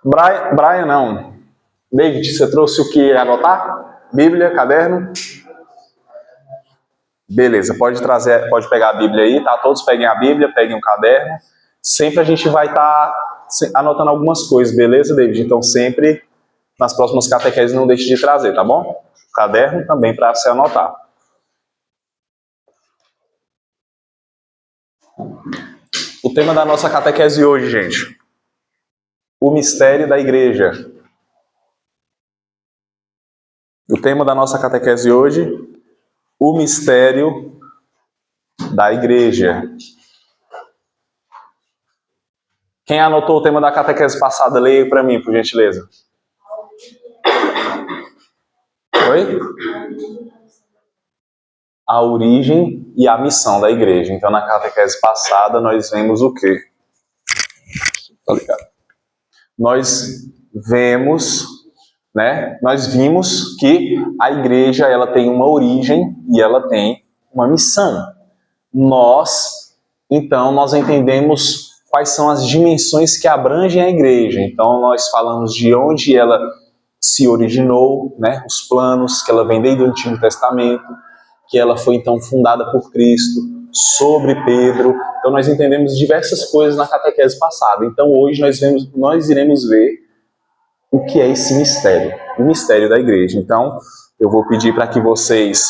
Brian não. David, você trouxe o que anotar? Bíblia, caderno? Beleza, pode trazer, pode pegar a Bíblia aí, tá? Todos peguem a Bíblia, peguem o caderno. Sempre a gente vai estar anotando algumas coisas, beleza, David? Então sempre, nas próximas catequeses, não deixe de trazer, tá bom? O caderno também para você anotar. O tema da nossa catequese hoje, gente. O mistério da igreja. O tema da nossa catequese hoje, o mistério da igreja. Quem anotou o tema da catequese passada, leia para mim, por gentileza. Oi? A origem e a missão da igreja. Então, na catequese passada, nós vemos o quê? Tá ligado? Nós vimos que a igreja ela tem uma origem e ela tem uma missão. Nós entendemos quais são as dimensões que abrangem a igreja. Então, nós falamos de onde ela se originou, né? Os planos, que ela vem desde o Antigo Testamento, que ela foi então fundada por Cristo, sobre Pedro. Então, nós entendemos diversas coisas na catequese passada. Então, hoje nós iremos ver o que é esse mistério, o mistério da igreja. Então, eu vou pedir para que vocês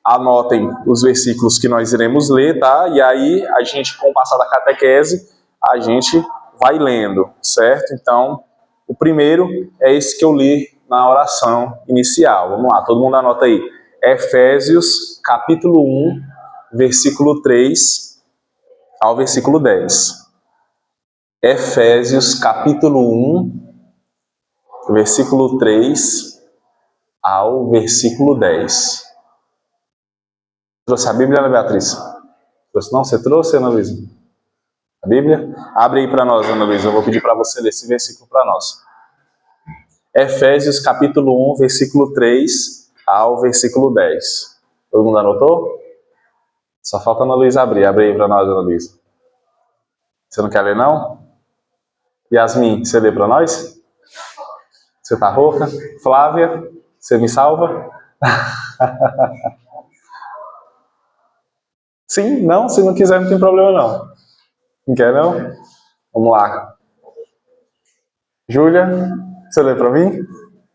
anotem os versículos que nós iremos ler, tá? E aí, a gente, com o passar da catequese, a gente vai lendo, certo? Então, o primeiro é esse que eu li na oração inicial. Vamos lá, todo mundo anota aí. Efésios, capítulo 1, versículo 3 ao versículo 10. Efésios, capítulo 1, versículo 3 ao versículo 10. Trouxe a Bíblia, Ana Beatriz? Trouxe não? Você trouxe, Ana Luísa? A Bíblia? Abre aí para nós, Ana Luísa. Eu vou pedir para você ler esse versículo para nós. Efésios, capítulo 1, versículo 3 ao versículo 10. Todo mundo anotou? Só falta a Ana Luísa abrir. Abre aí para nós, Ana Luísa. Você não quer ler, não? Yasmin, você lê para nós? Você tá rouca? Flávia, você me salva? Sim? Não? Se não quiser, não tem problema, não. Não quer, não? Vamos lá. Júlia, você lê para mim?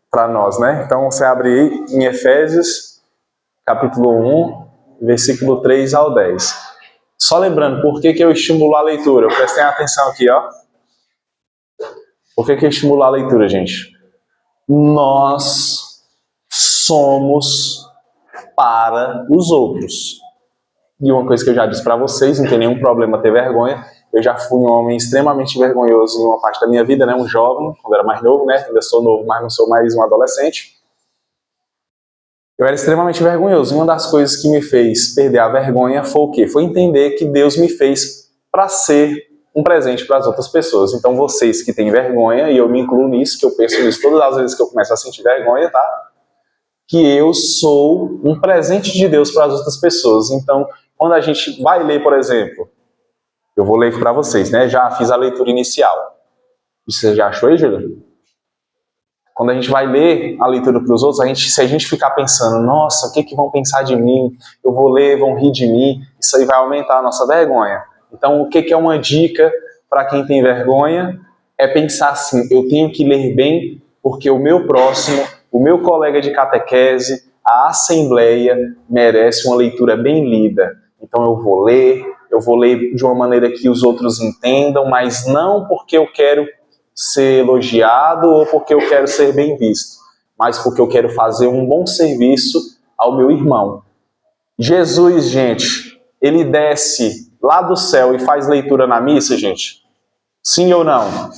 Para nós, né? Então, você abre aí em Efésios, capítulo 1, versículo 3 ao 10. Só lembrando, por que eu estimulo a leitura? Prestem atenção aqui, ó. Por que eu estimulo a leitura, gente? Nós somos para os outros. E uma coisa que eu já disse para vocês, não tem nenhum problema ter vergonha. Eu já fui um homem extremamente vergonhoso em uma parte da minha vida, né? Um jovem, quando era mais novo, né? Ainda sou novo, mas não sou mais um adolescente. Eu era extremamente vergonhoso. E uma das coisas que me fez perder a vergonha foi o quê? Foi entender que Deus me fez para ser um presente para as outras pessoas. Então, vocês que têm vergonha, e eu me incluo nisso, que eu penso nisso todas as vezes que eu começo a sentir vergonha, tá? Que eu sou um presente de Deus para as outras pessoas. Então, quando a gente vai ler, por exemplo, eu vou ler para vocês, né? Já fiz a leitura inicial. Você já achou aí, Júlia? Quando a gente vai ler a leitura para os outros, se a gente ficar pensando, nossa, o que vão pensar de mim? Eu vou ler, vão rir de mim. Isso aí vai aumentar a nossa vergonha. Então, o que é uma dica para quem tem vergonha? É pensar assim, eu tenho que ler bem, porque o meu próximo, o meu colega de catequese, a assembleia, merece uma leitura bem lida. Então, eu vou ler de uma maneira que os outros entendam, mas não porque eu quero ser elogiado ou porque eu quero ser bem visto, mas porque eu quero fazer um bom serviço ao meu irmão. Jesus, gente, ele desce lá do céu e faz leitura na missa, gente? Sim ou não?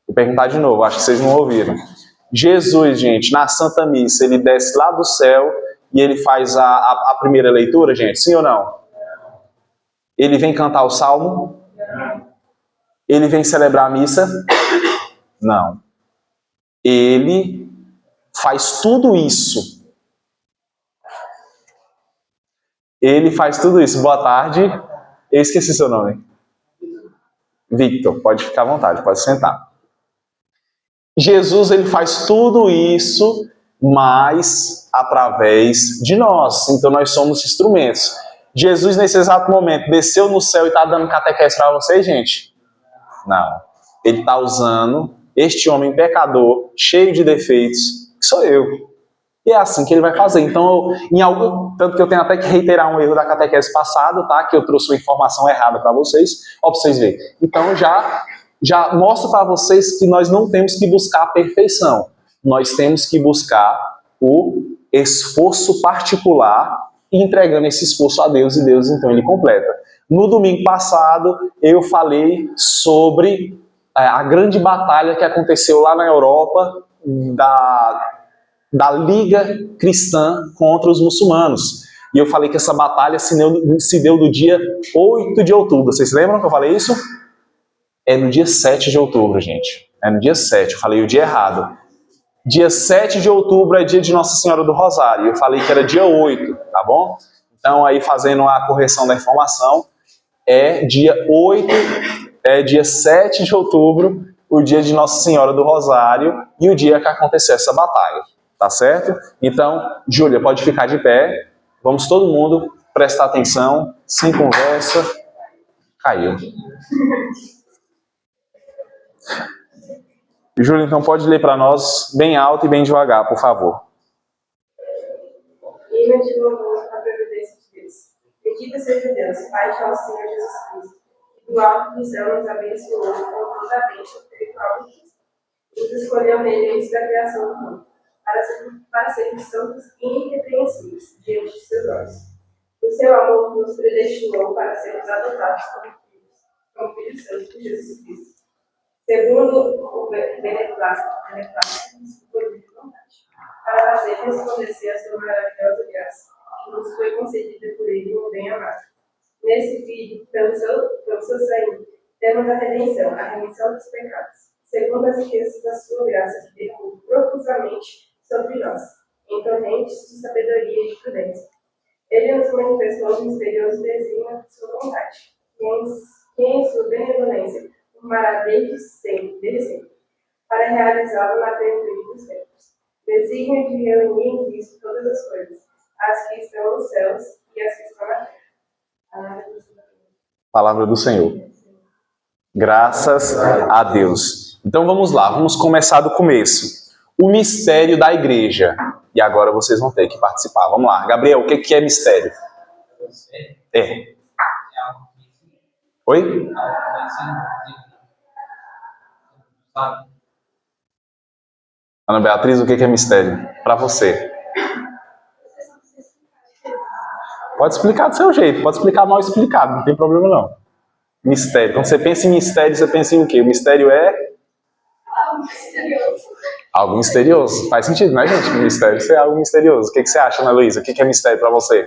Vou perguntar de novo, acho que vocês não ouviram. Jesus, gente, na Santa Missa, ele desce lá do céu e ele faz a primeira leitura, gente? Sim ou não? Ele vem cantar o salmo? Ele vem celebrar a missa? Não. Ele faz tudo isso. Ele faz tudo isso. Boa tarde. Eu esqueci seu nome. Victor, pode ficar à vontade, pode sentar. Jesus, ele faz tudo isso, mas através de nós. Então nós somos instrumentos. Jesus, nesse exato momento, desceu no céu e está dando catequese para vocês, gente? Não. Ele está usando este homem pecador, cheio de defeitos, que sou eu. E é assim que ele vai fazer. Então, tanto que eu tenho até que reiterar um erro da catequese passada, tá? Que eu trouxe uma informação errada para vocês, ó, para vocês verem. Então, já mostro para vocês que nós não temos que buscar a perfeição. Nós temos que buscar o esforço particular, entregando esse esforço a Deus, e Deus, então, ele completa. No domingo passado, eu falei sobre a grande batalha que aconteceu lá na Europa, da Liga Cristã contra os muçulmanos. E eu falei que essa batalha se deu no dia 8 de outubro. Vocês lembram que eu falei isso? É no dia 7 de outubro, gente. É no dia 7. Eu falei o dia errado. Dia 7 de outubro é dia de Nossa Senhora do Rosário. Eu falei que era dia 8, tá bom? Então, aí fazendo a correção da informação, é dia 8, é dia 7 de outubro, o dia de Nossa Senhora do Rosário e o dia que aconteceu essa batalha. Tá certo? Então, Júlia, pode ficar de pé. Vamos todo mundo prestar atenção, sem conversa. Caiu. Júlia, então pode ler para nós bem alto e bem devagar, por favor. Hino de louvor à previdência de Deus. Bendito seja Deus, Pai de nosso Senhor Jesus Cristo, que do alto do céu nos abençoou com toda a bênção espiritual de Cristo. Nos escolheu nele antes da criação do mundo, para sermos santos e irrepreensíveis diante de seus olhos. O seu amor nos predestinou para sermos adotados como filhos seus por Jesus Cristo, segundo o beneplácito de sua livre vontade, para fazer resplandecer a sua maravilhosa graça, que nos foi concedida por ele no bem amado. Nesse Filho, pelo seu sangue, temos a redenção, a remissão dos pecados, segundo as riquezas da sua graça, que derramou profusamente sobre nós, em torrentes de sabedoria e de prudência. Ele nos manifestou o misterioso desígnio de sua vontade, que em sua benevolência formará desde sempre, para realizá-lo na plenitude dos tempos. Desígnio de reunir em Cristo todas as coisas, as que estão nos céus e as que estão na terra. Palavra do Senhor. Graças a Deus. Então vamos lá, vamos começar do começo. O mistério da igreja. E agora vocês vão ter que participar. Vamos lá. Gabriel, o que é mistério? É. Oi? Ana Beatriz, o que é mistério? Para você. Pode explicar do seu jeito, pode explicar mal explicado, não tem problema não. Mistério. Quando você pensa em mistério, você pensa em o quê? O mistério é? Algo misterioso. Algo misterioso. Faz sentido, né, gente? Mistério é algo misterioso. O que você acha, Ana Luísa? O que é mistério para você?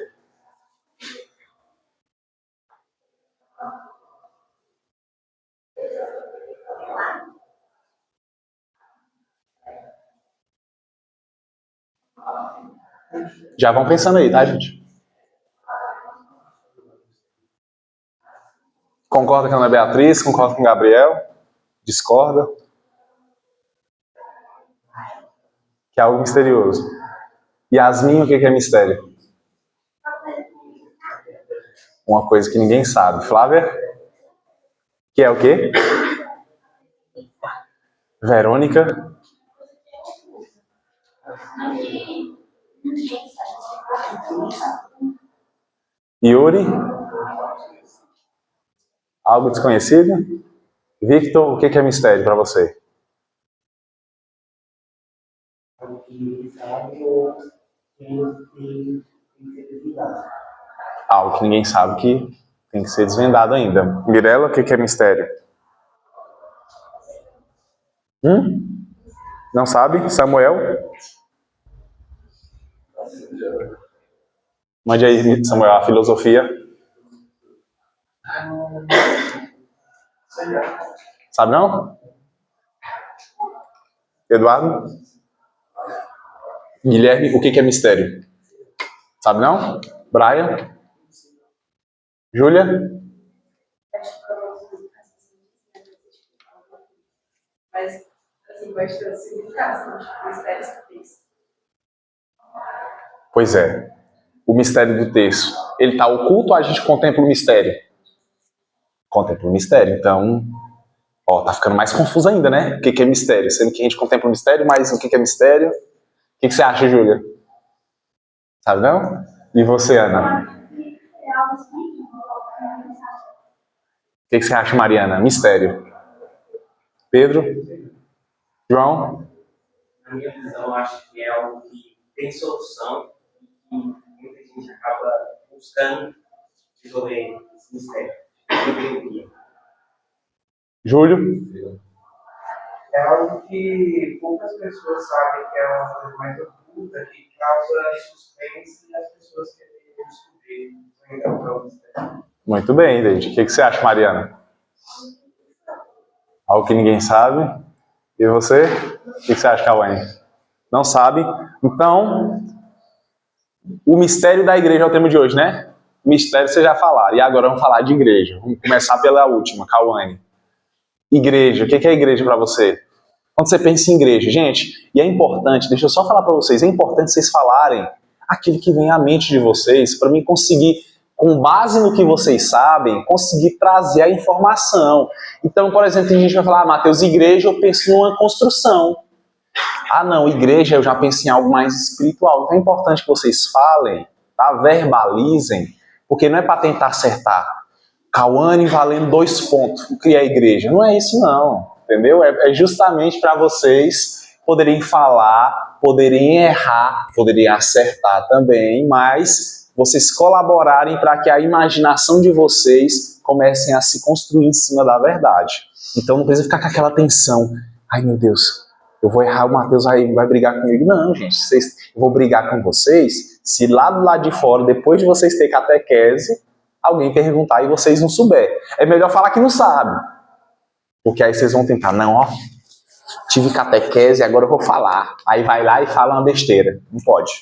Já vão pensando aí, tá, gente? Concorda com a Ana Beatriz? Concorda com o Gabriel? Discorda? Que é algo misterioso. Yasmin, o que é mistério? Uma coisa que ninguém sabe. Flávia? Que é o quê? Verônica? Yuri? Algo desconhecido? Victor, o que é mistério para você? Algo que ninguém sabe que tem que ser desvendado ainda. Mirella, o que é mistério? Não sabe? Samuel? Mande aí, Samuel, a filosofia. Sabe não? Eduardo? Guilherme, o que é mistério? Sabe não? Brian? Júlia? Mas, assim, bastante significado, tipo, mistérios do texto. Pois é. O mistério do texto, ele está oculto ou a gente contempla o mistério? Contempla o mistério. Então, ó, tá ficando mais confuso ainda, né? O que é mistério? Sendo que a gente contempla o mistério, mas o que é mistério? O que você acha, Júlia? Sabe não? E você, Ana? O que você acha, Mariana? Mistério. Pedro? João? Na minha visão, eu acho que é algo que tem solução e muita gente acaba buscando resolver esse mistério. Júlio? É algo que poucas pessoas sabem que é uma coisa mais oculta, que causa suspense e as pessoas querem descobrir. Então, é um mistério. Muito bem, Deide. O que você acha, Mariana? Algo que ninguém sabe. E você? O que você acha, Cauã? Não sabe? Então, o mistério da igreja é o tema de hoje, né? Mistério vocês já falaram. E agora vamos falar de igreja. Vamos começar pela última, Cauã. Igreja. O que é igreja para você? Quando você pensa em igreja, gente, e é importante, deixa eu só falar para vocês, é importante vocês falarem aquilo que vem à mente de vocês, para mim conseguir, com base no que vocês sabem, conseguir trazer a informação. Então, por exemplo, a gente vai falar, Mateus, igreja, eu penso numa construção. Ah, não, igreja, eu já penso em algo mais espiritual. Então é importante que vocês falem, tá? Verbalizem, porque não é para tentar acertar. Cauane valendo 2 pontos, o que é a igreja? Não é isso não, entendeu? É justamente para vocês poderem falar, poderem errar, poderem acertar também, mas vocês colaborarem para que a imaginação de vocês comecem a se construir em cima da verdade. Então não precisa ficar com aquela tensão. Ai meu Deus, eu vou errar, o Mateus vai brigar comigo. Não, gente, eu vou brigar com vocês se lá do lado de fora, depois de vocês terem catequese, alguém perguntar e vocês não souber. É melhor falar que não sabe. Porque aí vocês vão tentar, não, ó, tive catequese, agora eu vou falar. Aí vai lá e fala uma besteira. Não pode.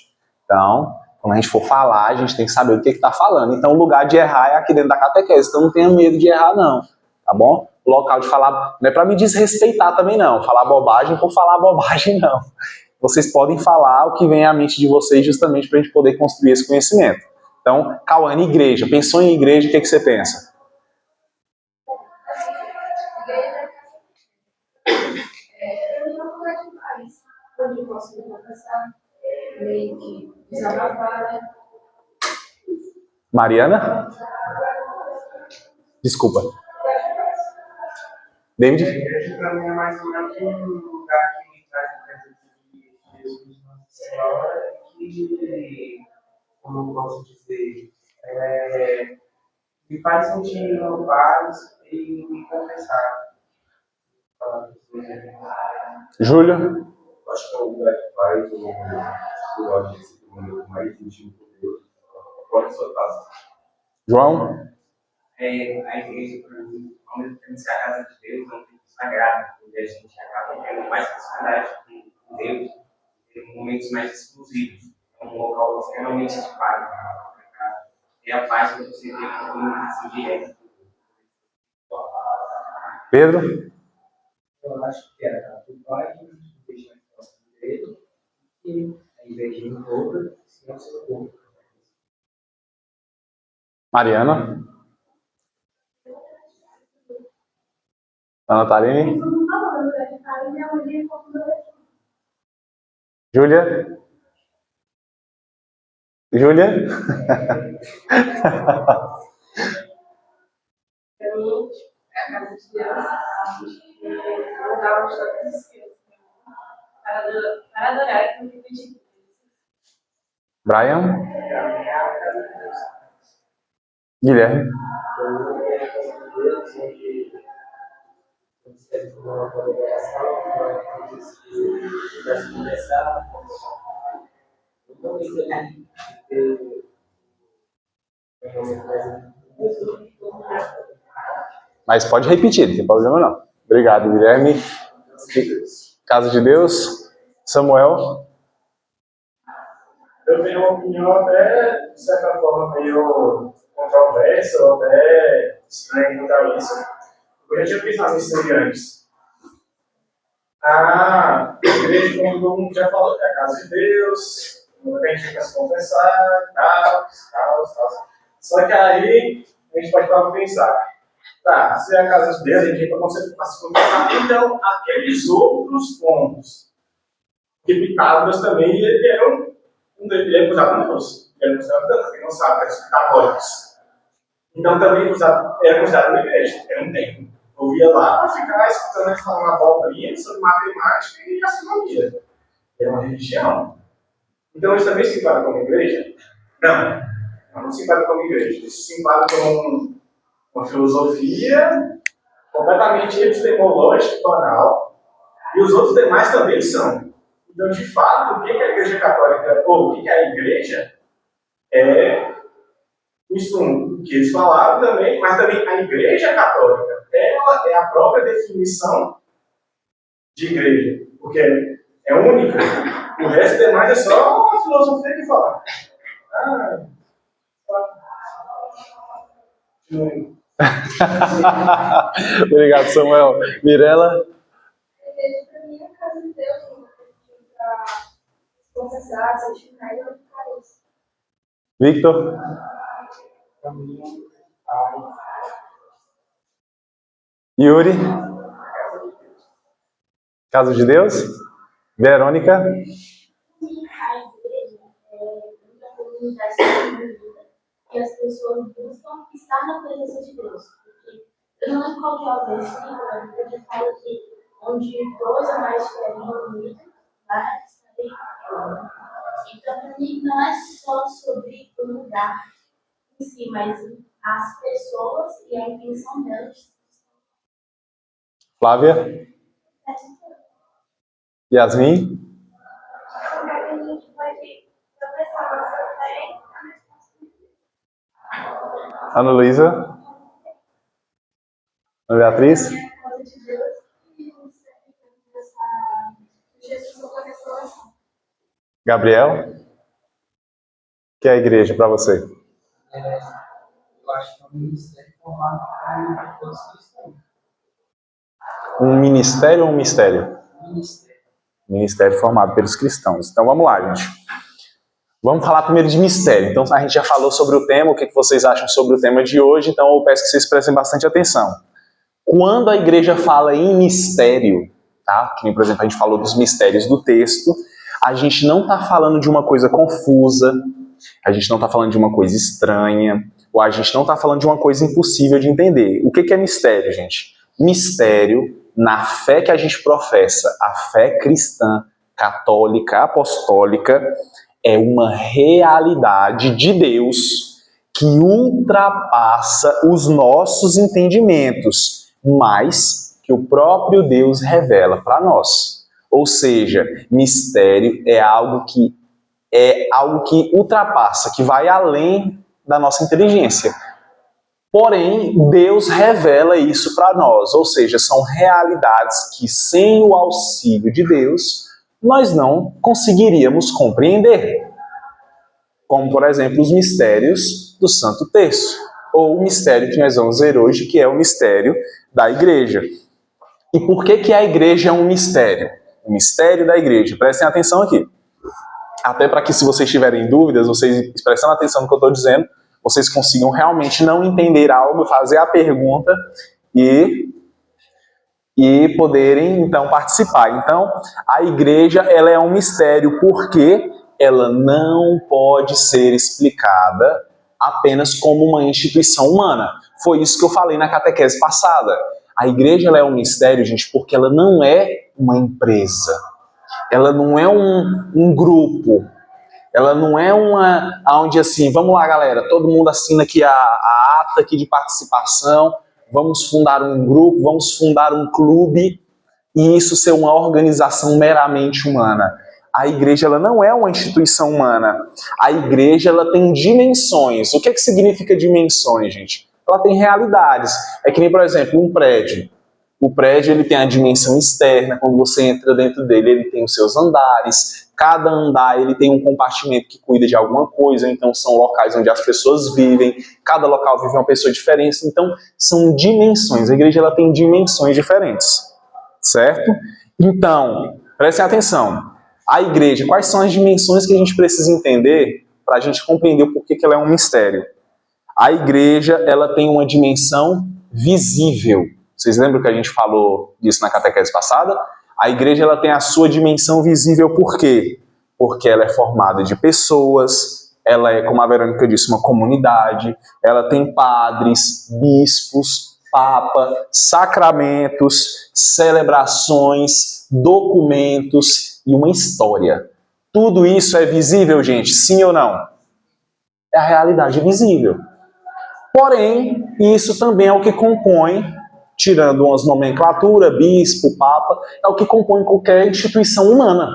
Então, quando a gente for falar, a gente tem que saber o que está falando. Então, o lugar de errar é aqui dentro da catequese. Então, não tenha medo de errar, não. Tá bom? O local de falar, não é para me desrespeitar também, não. Falar bobagem por falar bobagem, não. Vocês podem falar o que vem à mente de vocês justamente para a gente poder construir esse conhecimento. Então, Cauane, igreja. Pensou em igreja, o que você pensa? Onde eu posso me confessar, meio que desabafar, né? Mariana? Desculpa. David? A igreja para mim é mais ou menos um lugar que me traz a presença de Jesus, Nossa Senhora, que, como eu posso dizer, me faz sentir uma paz e me confessar. Júlio? Acho que é um lugar de paz, um lugar de se comunicar mais íntimo com Deus, fora da sua casa. João? A igreja, para mim, ao mesmo tempo ser a casa de Deus, é um tempo sagrado, onde a gente acaba tendo mais proximidade com Deus, tem momentos mais exclusivos. É um local extremamente de paz. É a paz que você tem com comunicação direta. Pedro? Eu acho que é a pai que deixa a nossa igreja e a igreja em toda, se não seu corpo. Mariana? Ana Taline? Júlia? Júlia? Para mim, é a casa de Deus, e não dá onde todas as esquerdas. Para adorar e competir. Brian? Guilherme? Mas pode repetir, não tem problema não. Obrigado, Guilherme. Casa de Deus. Samuel? Eu tenho uma opinião até, de certa forma, meio controversa, ou até estranha quanto a isso. Eu já tinha pensado nisso aí antes. A igreja, como todo mundo já falou, é a casa de Deus, a gente quer se confessar, tal. Só que aí a gente pode parar para pensar, tá, se é a casa de Deus, a gente vai conseguir se confessar, então aqueles outros pontos que Pitágoras também, ele é acusado de Deus. Ele é acusado de Deus, quem não sabe, é os católicos. Então também era acusado da igreja, era um templo. Eu ia lá para ficar escutando ele falar uma abobrinha sobre matemática e astronomia. É uma religião. Então isso também se enquadra como igreja? Não se enquadra como igreja. Isso se enquadra como uma filosofia completamente epistemológica e banal. E os outros demais também são. Então, de fato, o que é a igreja católica, ou o que é a igreja, é isso que eles falaram também, mas também a igreja católica, ela é a própria definição de igreja, porque é única. O resto demais é só uma filosofia que fala. Obrigado, Samuel. Mirela? A igreja, para mim, é a casa de Deus, para se confessar, santificar e glorificar isso. Victor? Para mim, pai. Yuri? Casa de Deus? Verônica? A igreja é uma comunidade vida e as pessoas buscam estar na presença de Deus. Porque eu não lembro qual que é o versículo, porque fala que onde dois ou mais estiverem reunidos, lá estarei eu. Então, para mim, não é só sobre o lugar em si, mas as pessoas e a intenção delas. Flávia? Yasmin? Ana Luísa? Ana Beatriz? Gabriel? O que é a igreja para você? Eu acho que é um ministério formado por todos os cristãos. Um ministério ou um mistério? Ministério. Ministério formado pelos cristãos. Então vamos lá, gente. Vamos falar primeiro de mistério. Então a gente já falou sobre o tema, o que vocês acham sobre o tema de hoje, então eu peço que vocês prestem bastante atenção. Quando a igreja fala em mistério, tá? Que, por exemplo, a gente falou dos mistérios do texto, a gente não está falando de uma coisa confusa, a gente não está falando de uma coisa estranha, ou a gente não está falando de uma coisa impossível de entender. O que é mistério, gente? Mistério, na fé que a gente professa, a fé cristã, católica, apostólica, é uma realidade de Deus que ultrapassa os nossos entendimentos, mas que o próprio Deus revela para nós. Ou seja, mistério é algo que ultrapassa, que vai além da nossa inteligência. Porém, Deus revela isso para nós, ou seja, são realidades que sem o auxílio de Deus, nós não conseguiríamos compreender. Como, por exemplo, os mistérios do Santo Terço, ou o mistério que nós vamos ver hoje, que é o mistério da igreja. E por que a igreja é um mistério? O mistério da igreja. Prestem atenção aqui. Até para que, se vocês tiverem dúvidas, vocês prestando atenção no que eu estou dizendo, vocês consigam realmente não entender algo, fazer a pergunta e poderem, então, participar. Então, a igreja, ela é um mistério porque ela não pode ser explicada apenas como uma instituição humana. Foi isso que eu falei na catequese passada. A igreja, ela é um mistério, gente, porque ela não é uma empresa. Ela não é um grupo. Ela não é onde assim, vamos lá galera, todo mundo assina aqui a ata aqui de participação, vamos fundar um grupo, vamos fundar um clube e isso ser uma organização meramente humana. A igreja, ela não é uma instituição humana. A igreja, ela tem dimensões. O que significa dimensões, gente? Ela tem realidades. É que nem, por exemplo, um prédio. O prédio, ele tem a dimensão externa, quando você entra dentro dele, ele tem os seus andares. Cada andar, ele tem um compartimento que cuida de alguma coisa, então são locais onde as pessoas vivem, cada local vive uma pessoa diferente, então são dimensões. A igreja, ela tem dimensões diferentes. certo? Então, prestem atenção. A igreja, quais são as dimensões que a gente precisa entender para a gente compreender o porquê que ela é um mistério? A igreja, ela tem uma dimensão visível. Vocês lembram que a gente falou disso na catequese passada? A igreja, ela tem a sua dimensão visível por quê? Porque ela é formada de pessoas, ela é, como a Verônica disse, uma comunidade, ela tem padres, bispos, papa, sacramentos, celebrações, documentos e uma história. Tudo isso é visível, gente? Sim ou não? É a realidade visível. Porém, isso também é o que compõe, tirando umas nomenclaturas, bispo, papa, é o que compõe qualquer instituição humana.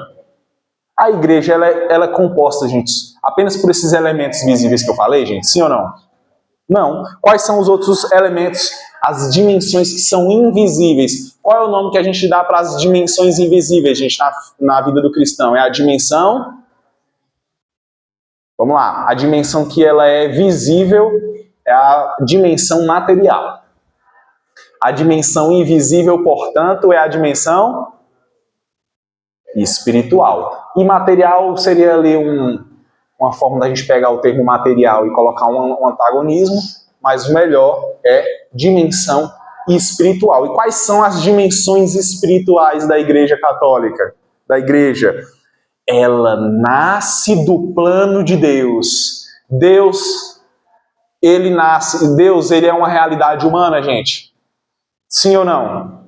A igreja, ela é composta, gente, apenas por esses elementos visíveis que eu falei, gente? Sim ou não? Não. Quais são os outros elementos, as dimensões que são invisíveis? Qual é o nome que a gente dá para as dimensões invisíveis, gente, na vida do cristão? É a dimensão... Vamos lá. A dimensão que ela é visível é a dimensão material. A dimensão invisível, portanto, é a dimensão espiritual. E material seria ali uma forma da gente pegar o termo material e colocar um antagonismo, mas o melhor é dimensão espiritual. E quais são as dimensões espirituais da Igreja Católica? Da Igreja? Ela nasce do plano de Deus. Deus, ele nasce. Deus, ele é uma realidade humana, gente. Sim ou não?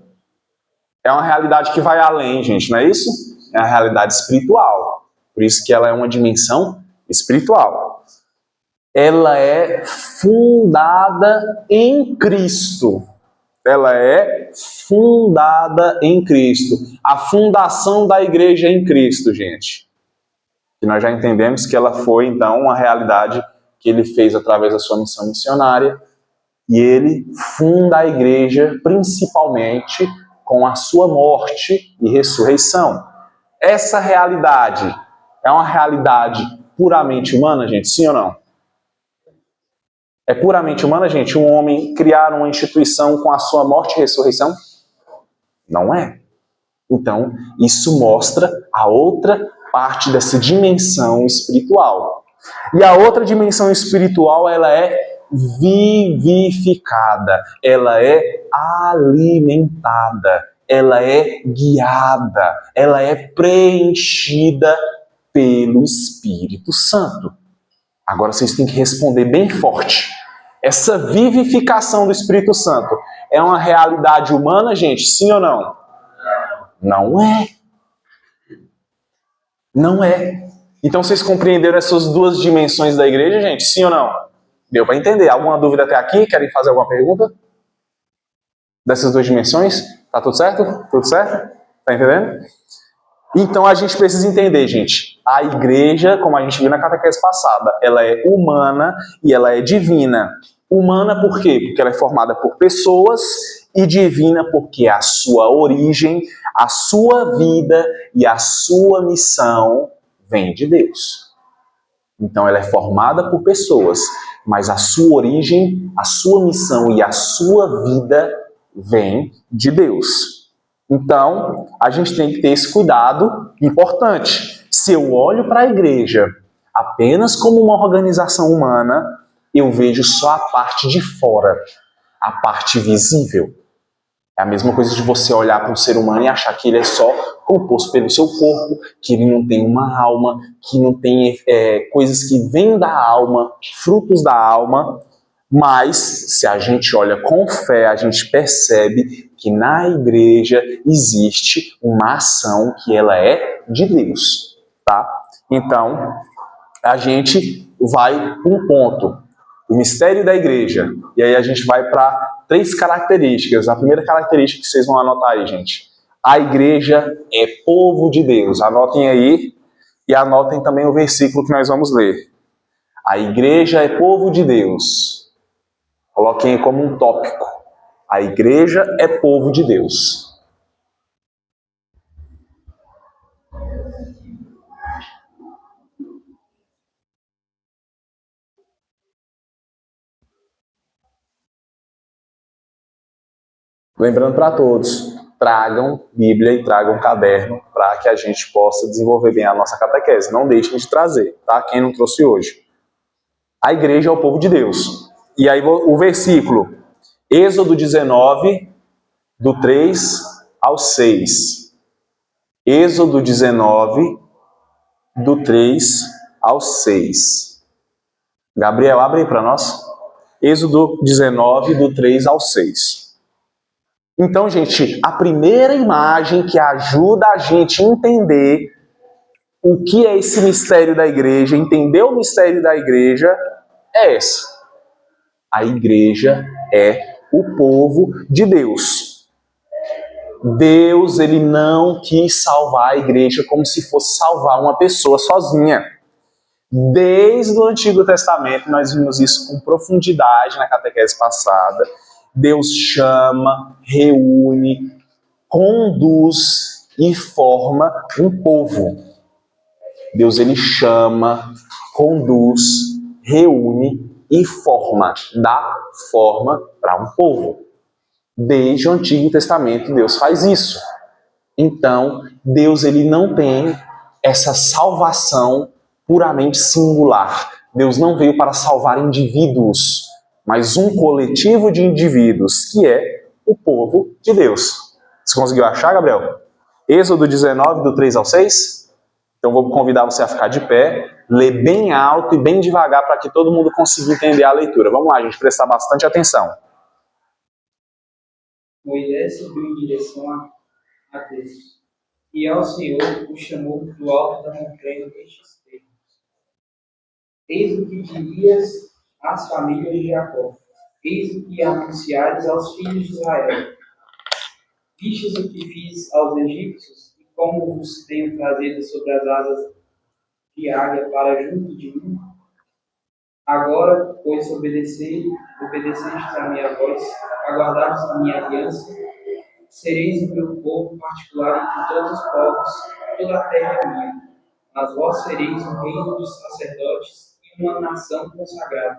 É uma realidade que vai além, gente, não é isso? É uma realidade espiritual. Por isso que ela é uma dimensão espiritual. Ela é fundada em Cristo. Ela é fundada em Cristo. A fundação da igreja é em Cristo, gente. E nós já entendemos que ela foi, então, uma realidade que ele fez através da sua missão missionária. E ele funda a igreja principalmente com a sua morte e ressurreição. Essa realidade é uma realidade puramente humana, gente? Sim ou não? É puramente humana, gente? Um homem criar uma instituição com a sua morte e ressurreição? Não é. Então, isso mostra a outra parte dessa dimensão espiritual. E a outra dimensão espiritual, ela é vivificada, ela é alimentada, ela é guiada, ela é preenchida pelo Espírito Santo. Agora vocês têm que responder bem forte. Essa vivificação do Espírito Santo é uma realidade humana, gente? Sim ou não? Não é. Não é. Então vocês compreenderam essas duas dimensões da igreja, gente? Sim ou não? Deu para entender? Alguma dúvida até aqui? Querem fazer alguma pergunta? Dessas duas dimensões? Tá tudo certo? Tudo certo? Tá entendendo? Então a gente precisa entender, gente. A igreja, como a gente viu na catequese passada, ela é humana e ela é divina. Humana por quê? Porque ela é formada por pessoas, e divina porque a sua origem, a sua vida e a sua missão vem de Deus. Então ela é formada por pessoas, mas a sua origem, a sua missão e a sua vida vem de Deus. Então, a gente tem que ter esse cuidado importante. Se eu olho para a igreja apenas como uma organização humana, eu vejo só a parte de fora, a parte visível. É a mesma coisa de você olhar para um ser humano e achar que ele é só composto pelo seu corpo, que ele não tem uma alma, que não tem coisas que vêm da alma, frutos da alma. Mas, se a gente olha com fé, a gente percebe que na igreja existe uma ação que ela é de Deus, tá? Então, a gente vai para um ponto, o mistério da igreja. E aí a gente vai para 3 características. A primeira característica que vocês vão anotar aí, gente. A igreja é povo de Deus. Anotem aí e anotem também o versículo que nós vamos ler. A igreja é povo de Deus. Coloquem aí como um tópico. A igreja é povo de Deus. Lembrando para todos, tragam Bíblia e tragam caderno para que a gente possa desenvolver bem a nossa catequese. Não deixem de trazer, tá? Quem não trouxe hoje. A igreja é o povo de Deus. E aí o versículo, Êxodo 19, do 3 ao 6. Êxodo 19, do 3 ao 6. Gabriel, abre aí para nós. Êxodo 19, do 3 ao 6. Então, gente, a primeira imagem que ajuda a gente a entender o que é esse mistério da igreja, entender o mistério da igreja, é essa. A igreja é o povo de Deus. Deus, ele não quis salvar a igreja como se fosse salvar uma pessoa sozinha. Desde o Antigo Testamento, nós vimos isso com profundidade na catequese passada. Deus chama, reúne, conduz e forma um povo. Deus, ele chama, conduz, reúne e forma, dá forma para um povo. Desde o Antigo Testamento, Deus faz isso. Então, Deus, ele não tem essa salvação puramente singular. Deus não veio para salvar indivíduos, mas um coletivo de indivíduos, que é o povo de Deus. Você conseguiu achar, Gabriel? Êxodo 19, do 3 ao 6? Então vou convidar você a ficar de pé, ler bem alto e bem devagar para que todo mundo consiga entender a leitura. Vamos lá, gente, prestar bastante atenção. Moisés subiu em direção a Deus, e ao Senhor o chamou do alto da montanha destes termos. Eis o que dirias às famílias de Jacó, eis o que anunciares aos filhos de Israel. Vistes o que fiz aos egípcios, e como vos tenho trazido sobre as asas de águia para junto de mim? Agora, pois, obedecestes à minha voz, aguardastes a minha aliança, sereis o meu povo particular entre todos os povos, toda a terra é minha. Mas vós sereis um reino dos sacerdotes e uma nação consagrada.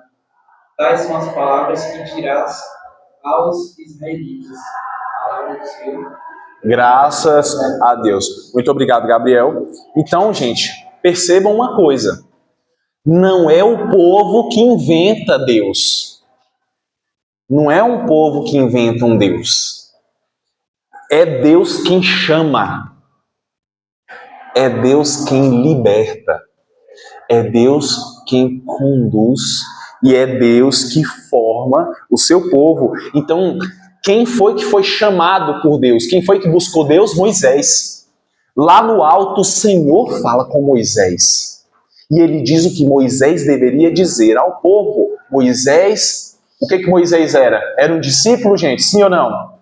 Tais são as palavras que dirás aos israelitas. Palavra do Senhor. Graças a Deus. Muito obrigado, Gabriel. Então, gente, percebam uma coisa. Não é o povo que inventa Deus. Não é um povo que inventa um Deus. É Deus quem chama. É Deus quem liberta. É Deus quem conduz. E é Deus que forma o seu povo. Então, quem foi que foi chamado por Deus? Quem foi que buscou Deus? Moisés. Lá no alto, o Senhor fala com Moisés. E ele diz o que Moisés deveria dizer ao povo. Moisés, o que Moisés era? Era um discípulo, gente? Sim ou não?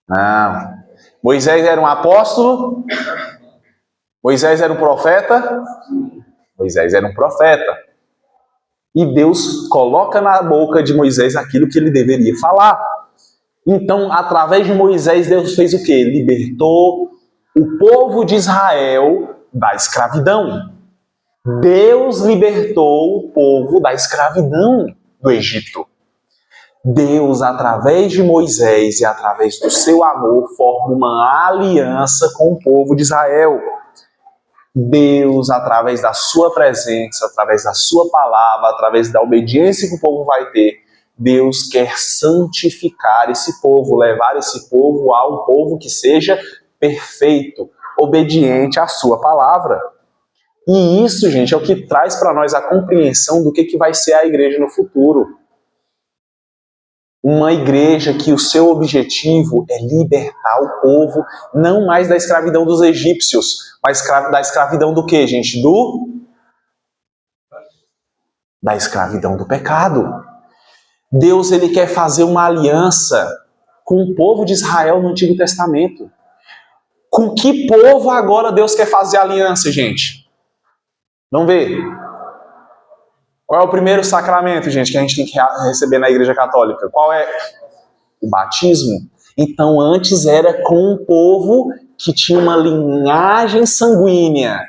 Não. Moisés era um apóstolo? Moisés era um profeta? Moisés era um profeta. E Deus coloca na boca de Moisés aquilo que ele deveria falar. Então, através de Moisés, Deus fez o quê? Libertou o povo de Israel da escravidão. Deus libertou o povo da escravidão do Egito. Deus, através de Moisés e através do seu amor, forma uma aliança com o povo de Israel. Deus, através da sua presença, através da sua palavra, através da obediência que o povo vai ter, Deus quer santificar esse povo, levar esse povo a um povo que seja perfeito, obediente à sua palavra. E isso, gente, é o que traz para nós a compreensão do que vai ser a igreja no futuro. Uma igreja que o seu objetivo é libertar o povo, não mais da escravidão dos egípcios, mas da escravidão do quê, gente? Da escravidão do pecado. Deus, ele quer fazer uma aliança com o povo de Israel no Antigo Testamento. Com que povo agora Deus quer fazer aliança, gente? Vamos ver. Qual é o primeiro sacramento, gente, que a gente tem que receber na Igreja Católica? Qual é? O batismo. Então, antes era com um povo que tinha uma linhagem sanguínea.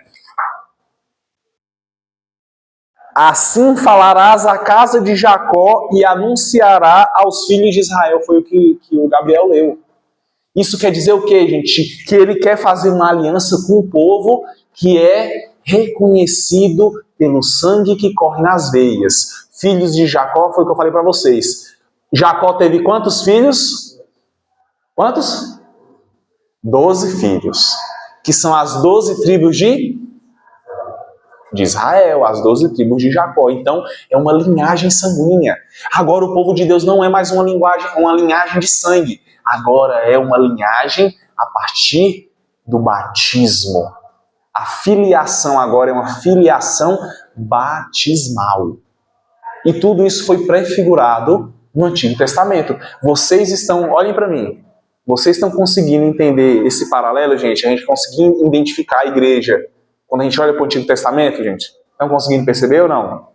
Assim falarás à casa de Jacó e anunciará aos filhos de Israel. Foi o que o Gabriel leu. Isso quer dizer o quê, gente? Que ele quer fazer uma aliança com o povo que é reconhecido pelo sangue que corre nas veias. Filhos de Jacó, foi o que eu falei para vocês. Jacó teve quantos filhos? Quantos? 12 filhos. Que são as 12 tribos de Israel, as 12 tribos de Jacó. Então, é uma linhagem sanguínea. Agora, o povo de Deus não é mais uma linhagem de sangue. Agora é uma linhagem a partir do batismo. A filiação agora é uma filiação batismal. E tudo isso foi prefigurado no Antigo Testamento. Vocês estão, olhem para mim, vocês estão conseguindo entender esse paralelo, gente? A gente conseguindo identificar a igreja. Quando a gente olha para o Antigo Testamento, gente, estão conseguindo perceber ou não?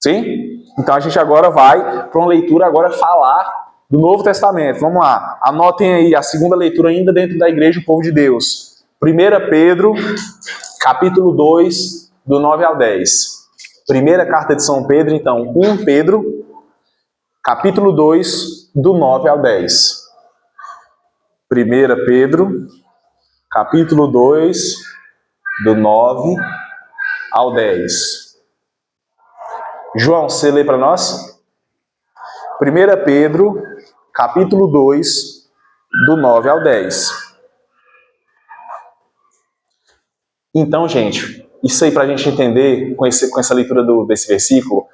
Sim? Então a gente agora vai para uma leitura agora falar do Novo Testamento. Vamos lá. Anotem aí a segunda leitura ainda dentro da igreja, o povo de Deus. 1 Pedro, capítulo 2, do 9 ao 10. Primeira carta de São Pedro, então, 1 Pedro, capítulo 2, do 9 ao 10. 1 Pedro, capítulo 2, do 9 ao 10. João, você lê para nós? 1 Pedro, capítulo 2, do 9 ao 10. Então, gente, isso aí para a gente entender com essa leitura desse versículo,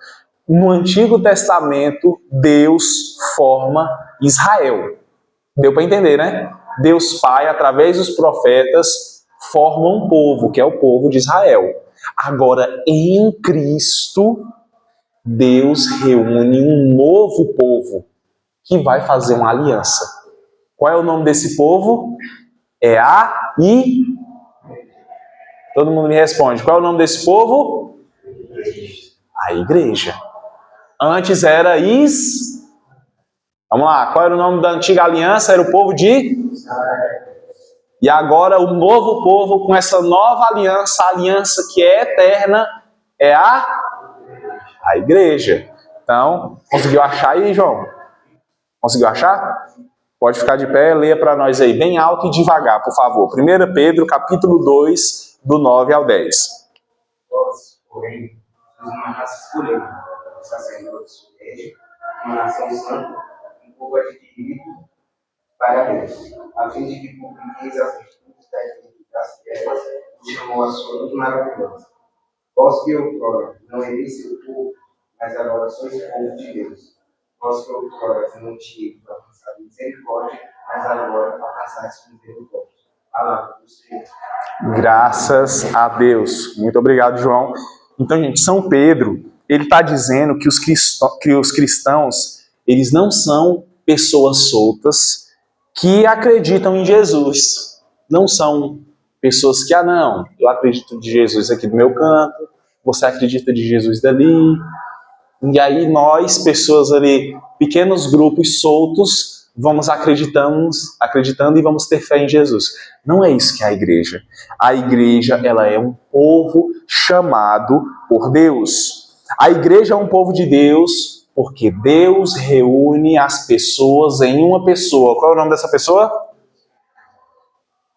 no Antigo Testamento, Deus forma Israel. Deu para entender, né? Deus Pai, através dos profetas, forma um povo, que é o povo de Israel. Agora, em Cristo, Deus reúne um novo povo que vai fazer uma aliança. Qual é o nome desse povo? É Todo mundo me responde. Qual é o nome desse povo? A igreja. Antes era Vamos lá. Qual era o nome da antiga aliança? Era o povo de E agora o novo povo com essa nova aliança, a aliança que é eterna, é a igreja. Então, conseguiu achar aí, João? Conseguiu achar? Pode ficar de pé, leia para nós aí, bem alto e devagar, por favor. 1 Pedro, capítulo 2, do 9 ao 10. Vós, porém, sois uma raça escolhida, sacerdotes fiéis, uma nação santa, um povo adquirido para Deus, a fim de que publiqueis as virtudes das terras que chamou a sua luz maravilhosa. Vós que outrora não ereis seu povo, mas agora sois povo de Deus. Vós que outrora não tinhais alcançado misericórdia, mas agora alcançais misericórdia. Palavra do Senhor. Graças a Deus. Muito obrigado, João. Então, gente, São Pedro, ele está dizendo que os cristãos, eles não são pessoas soltas que acreditam em Jesus. Não são pessoas que, não, eu acredito de Jesus aqui do meu canto, você acredita de Jesus dali. E aí nós, pessoas ali, pequenos grupos soltos, vamos acreditando e vamos ter fé em Jesus. Não é isso que é a igreja. A igreja, ela é um povo chamado por Deus. A igreja é um povo de Deus porque Deus reúne as pessoas em uma pessoa. Qual é o nome dessa pessoa?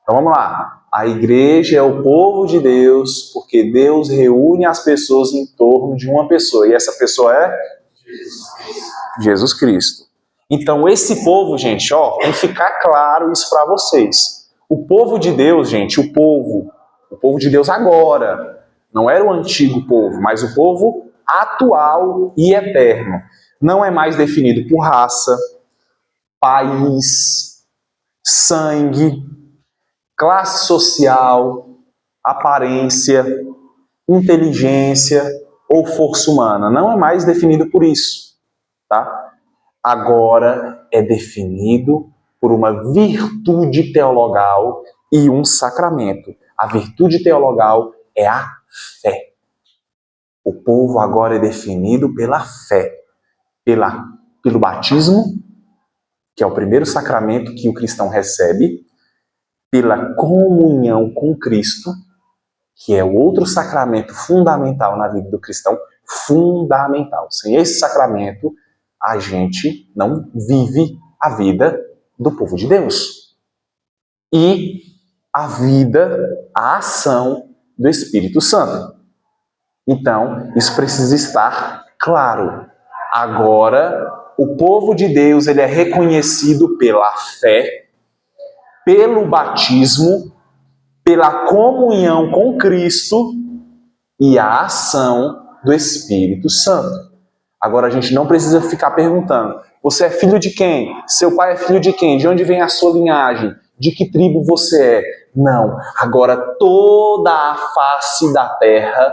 Então vamos lá. A igreja é o povo de Deus porque Deus reúne as pessoas em torno de uma pessoa. E essa pessoa é? Jesus Cristo. Então esse povo, gente, tem que ficar claro isso para vocês. O povo de Deus, gente, o povo de Deus agora, não era o antigo povo, mas o povo atual e eterno. Não é mais definido por raça, país, sangue, classe social, aparência, inteligência ou força humana. Não é mais definido por isso, tá? Agora é definido por uma virtude teologal e um sacramento. A virtude teologal é a fé. O povo agora é definido pela fé, pelo batismo, que é o primeiro sacramento que o cristão recebe, pela comunhão com Cristo, que é o outro sacramento fundamental na vida do cristão, fundamental. Sem esse sacramento, a gente não vive a vida do povo de Deus. e a vida, a ação do Espírito Santo. Então, isso precisa estar claro. Agora, o povo de Deus ele é reconhecido pela fé, pelo batismo, pela comunhão com Cristo e a ação do Espírito Santo. Agora, a gente não precisa ficar perguntando: você é filho de quem? Seu pai é filho de quem? De onde vem a sua linhagem? De que tribo você é? Não. Agora, toda a face da terra,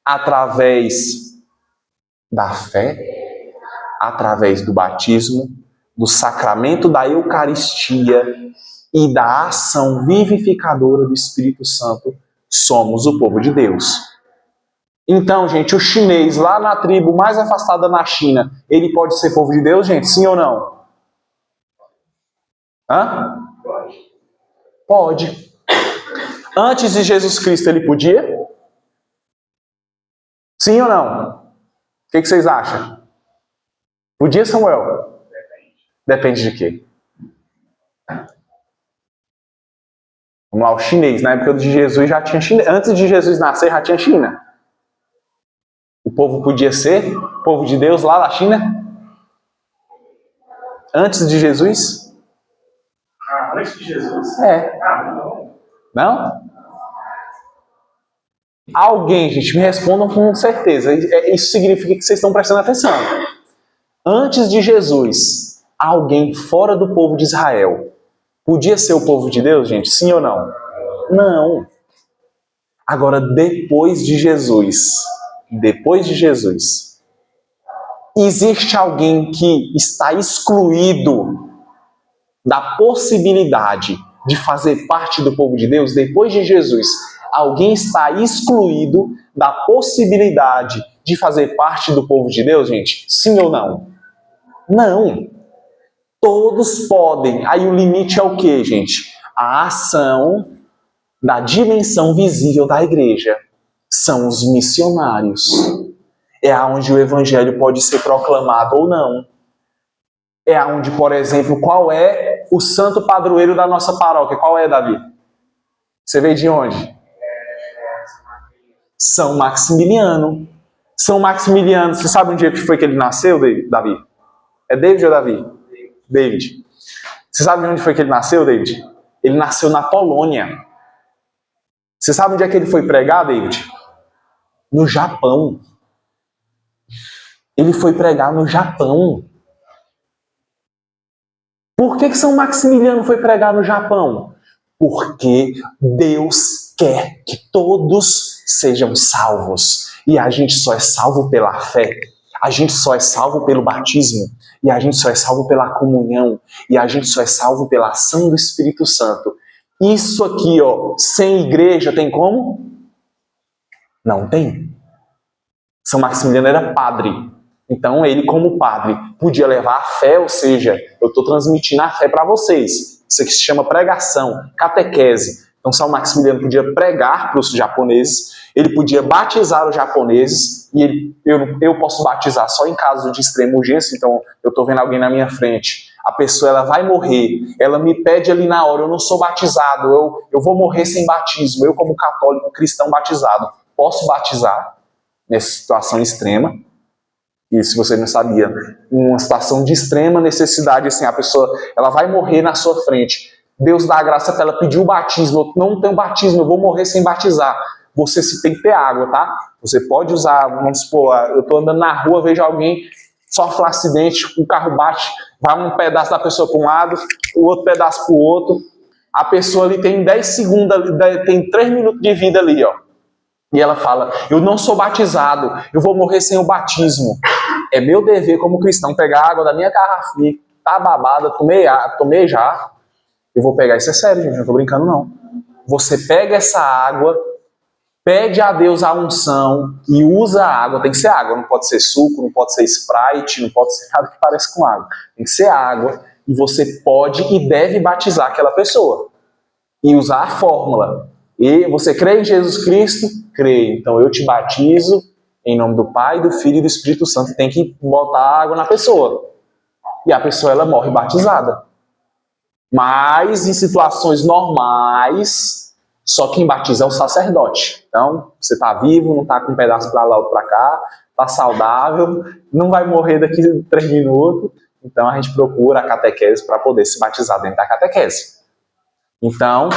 através da fé, através do batismo, do sacramento da Eucaristia e da ação vivificadora do Espírito Santo, somos o povo de Deus. Então, gente, o chinês lá na tribo mais afastada na China, ele pode ser povo de Deus, gente? Sim ou não? Hã? Pode. Antes de Jesus Cristo, ele podia? Sim ou não? O que vocês acham? Podia, Samuel? Depende de quê? Vamos lá, o chinês. Na época de Jesus já tinha China. Antes de Jesus nascer, já tinha China. O povo podia ser povo de Deus lá na China? Antes de Jesus? Antes de Jesus? É. Não. Não? Alguém, gente, me respondam com certeza. Isso significa que vocês estão prestando atenção. Antes de Jesus, alguém fora do povo de Israel podia ser o povo de Deus, gente? Sim ou não? Não. Agora, depois de Jesus, existe alguém que está excluído da possibilidade de fazer parte do povo de Deus? Depois de Jesus, alguém está excluído da possibilidade de fazer parte do povo de Deus, gente? Sim ou não? Não. Todos podem. Aí o limite é o quê, gente? A ação da dimensão visível da igreja. São os missionários. É onde o evangelho pode ser proclamado ou não. É onde, por exemplo, qual é o santo padroeiro da nossa paróquia? Qual é, Davi? Você veio de onde? São Maximiliano. São Maximiliano, você sabe onde foi que ele nasceu, Davi? É David ou Davi? David. Você sabe onde foi que ele nasceu, David? Ele nasceu na Polônia. Você sabe onde é que ele foi pregar, David? No Japão. Ele foi pregar no Japão. Por que São Maximiliano foi pregar no Japão? Porque Deus quer que todos sejam salvos. E a gente só é salvo pela fé. A gente só é salvo pelo batismo. E a gente só é salvo pela comunhão. E a gente só é salvo pela ação do Espírito Santo. Isso aqui, ó, sem igreja, tem como? Não tem. São Maximiliano era padre. Então, ele, como padre, podia levar a fé, ou seja, eu estou transmitindo a fé para vocês. Isso aqui se chama pregação, catequese. Então, São Maximiliano podia pregar para os japoneses, ele podia batizar os japoneses, e eu posso batizar só em caso de extrema urgência. Então, eu estou vendo alguém na minha frente, a pessoa ela vai morrer, ela me pede ali na hora, eu não sou batizado, eu vou morrer sem batismo, eu como católico cristão batizado, posso batizar nessa situação extrema. E se você não sabia, em uma situação de extrema necessidade, assim, a pessoa ela vai morrer na sua frente. Deus dá a graça para ela pedir o batismo. Eu não tenho batismo, eu vou morrer sem batizar. Você tem que ter água, tá? Você pode usar, vamos supor, eu estou andando na rua, vejo alguém, sofre um acidente, o carro bate, vai um pedaço da pessoa para um lado, o outro pedaço para o outro. A pessoa ali tem 10 segundos, tem 3 minutos de vida ali, ó. E ela fala, eu não sou batizado, eu vou morrer sem o batismo. É meu dever como cristão pegar a água da minha garrafinha, tá babada, tomei já. Eu vou pegar, isso é sério, gente, não tô brincando não. Você pega essa água, pede a Deus a unção e usa a água. Tem que ser água, não pode ser suco, não pode ser Sprite, não pode ser nada que pareça com água. Tem que ser água e você pode e deve batizar aquela pessoa. E usar a fórmula. E você crê em Jesus Cristo? Crê. Então eu te batizo em nome do Pai, do Filho e do Espírito Santo. Tem que botar água na pessoa. E a pessoa ela morre batizada. Mas em situações normais, só quem batiza é o sacerdote. Então, você está vivo, não está com um pedaço para lá, outro para cá, está saudável, não vai morrer daqui a 3 minutos. Então, a gente procura a catequese para poder se batizar dentro da catequese. Então,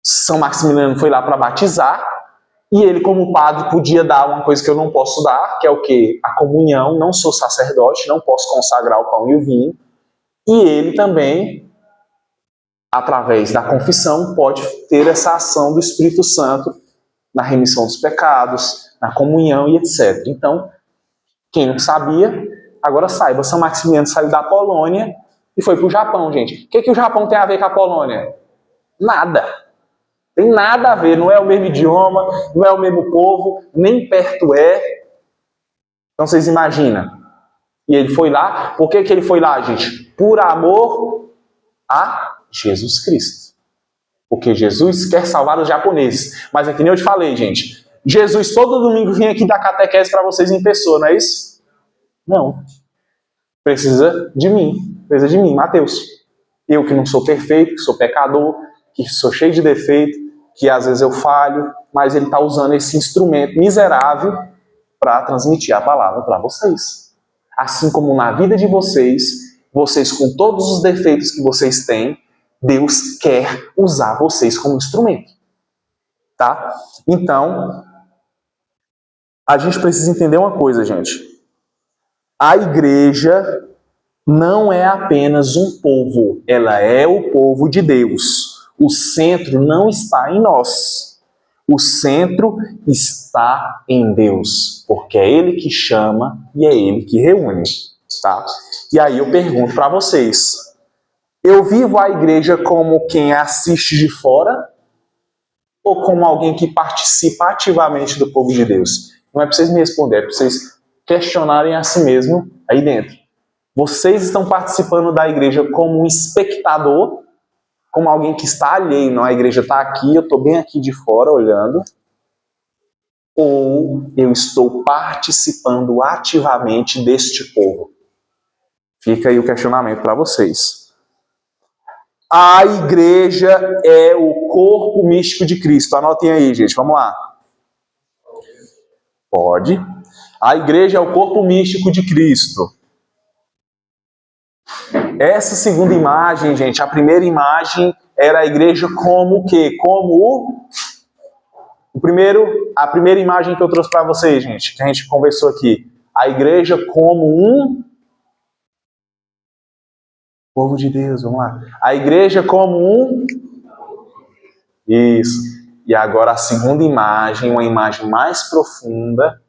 São Maximiliano foi lá para batizar, e ele, como padre, podia dar uma coisa que eu não posso dar, que é o quê? A comunhão. Não sou sacerdote, não posso consagrar o pão e o vinho. E ele também, através da confissão, pode ter essa ação do Espírito Santo na remissão dos pecados, na comunhão e etc. Então, quem não sabia, agora saiba. São Maximiliano saiu da Polônia e foi para o Japão, gente. O que o Japão tem a ver com a Polônia? Nada. Tem nada a ver, não é o mesmo idioma, não é o mesmo povo, nem perto é. Então vocês imaginam. E ele foi lá, por que ele foi lá, gente? Por amor a Jesus Cristo. Porque Jesus quer salvar os japoneses. Mas é que nem eu te falei, gente. Jesus todo domingo vinha aqui dar catequese para vocês em pessoa, não é isso? Não. Precisa de mim, Mateus. Eu que não sou perfeito, que sou pecador, que sou cheio de defeito, que às vezes eu falho, mas ele está usando esse instrumento miserável para transmitir a palavra para vocês. Assim como na vida de vocês, vocês com todos os defeitos que vocês têm, Deus quer usar vocês como instrumento. Tá? Então, a gente precisa entender uma coisa, gente. A igreja não é apenas um povo, ela é o povo de Deus. O centro não está em nós. O centro está em Deus, porque é Ele que chama e é Ele que reúne, tá? E aí eu pergunto para vocês, eu vivo a igreja como quem assiste de fora ou como alguém que participa ativamente do povo de Deus? Não é para vocês me responder, é para vocês questionarem a si mesmo aí dentro. Vocês estão participando da igreja como um espectador, como alguém que está alheio, não, a igreja está aqui, eu estou bem aqui de fora olhando, ou eu estou participando ativamente deste povo? Fica aí o questionamento para vocês. A igreja é o corpo místico de Cristo. Anotem aí, gente, vamos lá. Pode. A igreja é o corpo místico de Cristo. Essa segunda imagem, gente, a primeira imagem era a igreja como o quê? Como a primeira imagem que eu trouxe para vocês, gente, que a gente conversou aqui. A igreja como um povo de Deus, vamos lá. A igreja como um... Isso. E agora a segunda imagem, uma imagem mais profunda,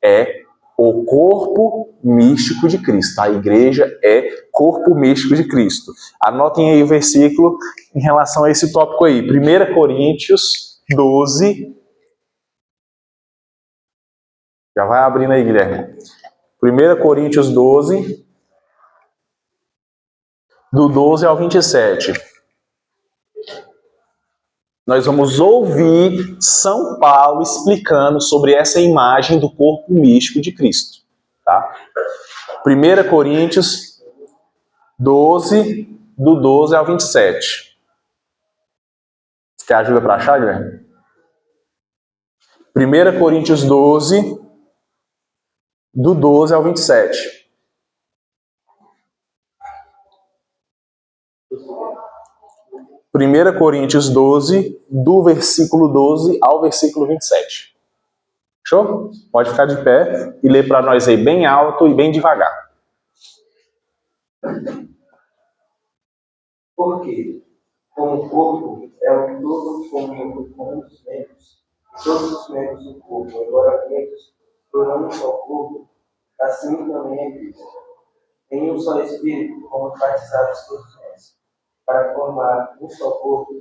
é o corpo místico de Cristo. A igreja é corpo místico de Cristo. Anotem aí o versículo em relação a esse tópico aí. 1 Coríntios 12. Já vai abrindo aí, Guilherme. 1 Coríntios 12, do 12 ao 27. Nós vamos ouvir São Paulo explicando sobre essa imagem do corpo místico de Cristo. Tá? 1 Coríntios 12, do 12 ao 27. Você quer ajuda para achar, Guilherme? 1 Coríntios 12, do 12 ao 27. Primeira Coríntios 12, do versículo 12 ao versículo 27. Show? Pode ficar de pé e ler para nós aí bem alto e bem devagar. Porque, como o corpo é um todo comunido com muitos membros, e todos os membros do corpo, embora muitos, formam um só corpo, assim também é Cristo. Em um só Espírito, fomos batizados todos nós, para formar um só corpo,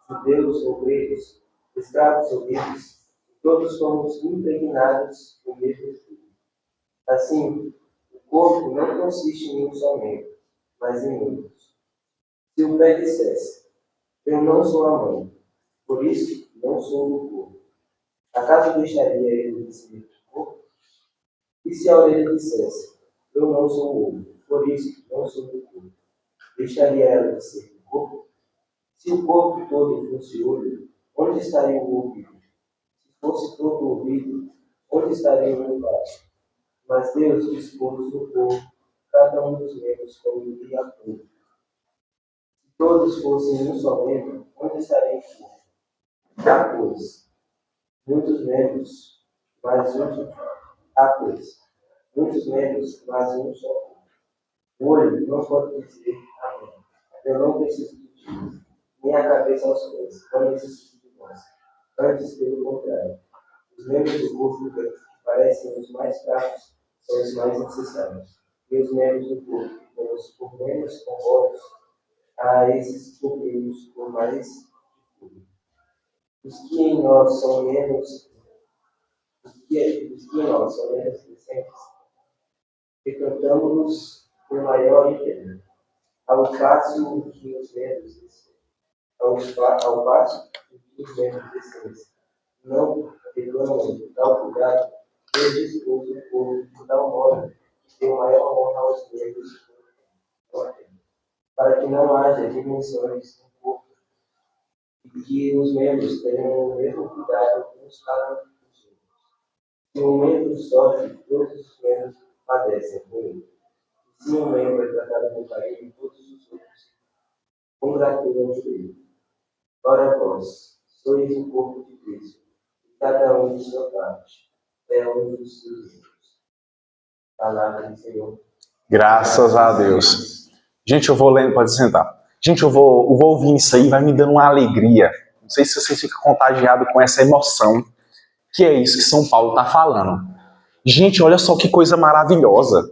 judeus ou gregos, escravos ou livres, e todos fomos impregnados no mesmo Espírito. Assim, o corpo não consiste em um só membro, mas em muitos. Se o pé dissesse, eu não sou a mão, por isso não sou do corpo, acaso deixaria ele de ser do corpo? E se a orelha dissesse, eu não sou o olho, por isso não sou do corpo, deixaria ela de ser um corpo? Se o corpo todo fosse olho, onde estaria o ouvido? Se fosse todo ouvido, onde estaria o olfato? Mas Deus dispôs no corpo cada um dos membros como lhe aprouve. Se todos fossem um só membro, onde estaria o corpo? Há, pois, muitos membros, mas um só corpo. O olho não pode dizer amém. Eu não preciso de ti, nem a cabeça aos pés, não necessito de vós. Antes, pelo contrário, os membros do corpo que parecem os mais fracos são os mais necessários. E os membros do corpo, temos por menos honrosos, a esses cumprimos por mais difícil. Os que em nós são menos decentes, decantamos-nos por maior interno. Ao passo que os membros decentes não reclamam de tal cuidado, Deus dispôs o corpo de tal modo que deu maior honra aos membros do corpo, para que não haja dimensões no corpo, e que os membros tenham o mesmo cuidado uns para os outros. Se um membro sofre, todos os membros padecem com ele. E se um membro é tratado com carinho, todos os outros congratulam por ele. Ora vós, sois o corpo de Cristo, e cada um de sua parte é um dos seus membros. Palavra do Senhor. Graças a Deus. Gente, eu vou lendo, pode sentar. Gente, eu vou ouvindo isso aí, vai me dando uma alegria. Não sei se vocês ficam contagiados com essa emoção, que é isso que São Paulo está falando. Gente, olha só que coisa maravilhosa.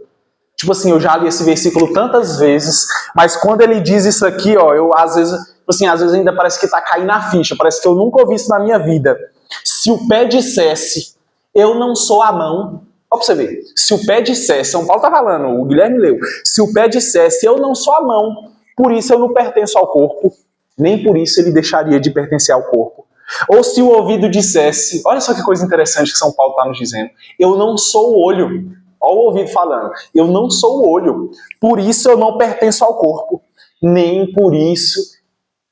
Tipo assim, eu já li esse versículo tantas vezes, mas quando ele diz isso aqui, ó, eu às vezes ainda parece que está caindo na ficha, parece que eu nunca ouvi isso na minha vida. Se o pé dissesse, eu não sou a mão, ó pra você ver, se o pé dissesse, São Paulo tá falando, o Guilherme leu, se o pé dissesse, eu não sou a mão, por isso eu não pertenço ao corpo, nem por isso ele deixaria de pertencer ao corpo. Ou se o ouvido dissesse, olha só que coisa interessante que São Paulo está nos dizendo, eu não sou o olho. Olha o ouvido falando, eu não sou o olho, por isso eu não pertenço ao corpo, nem por isso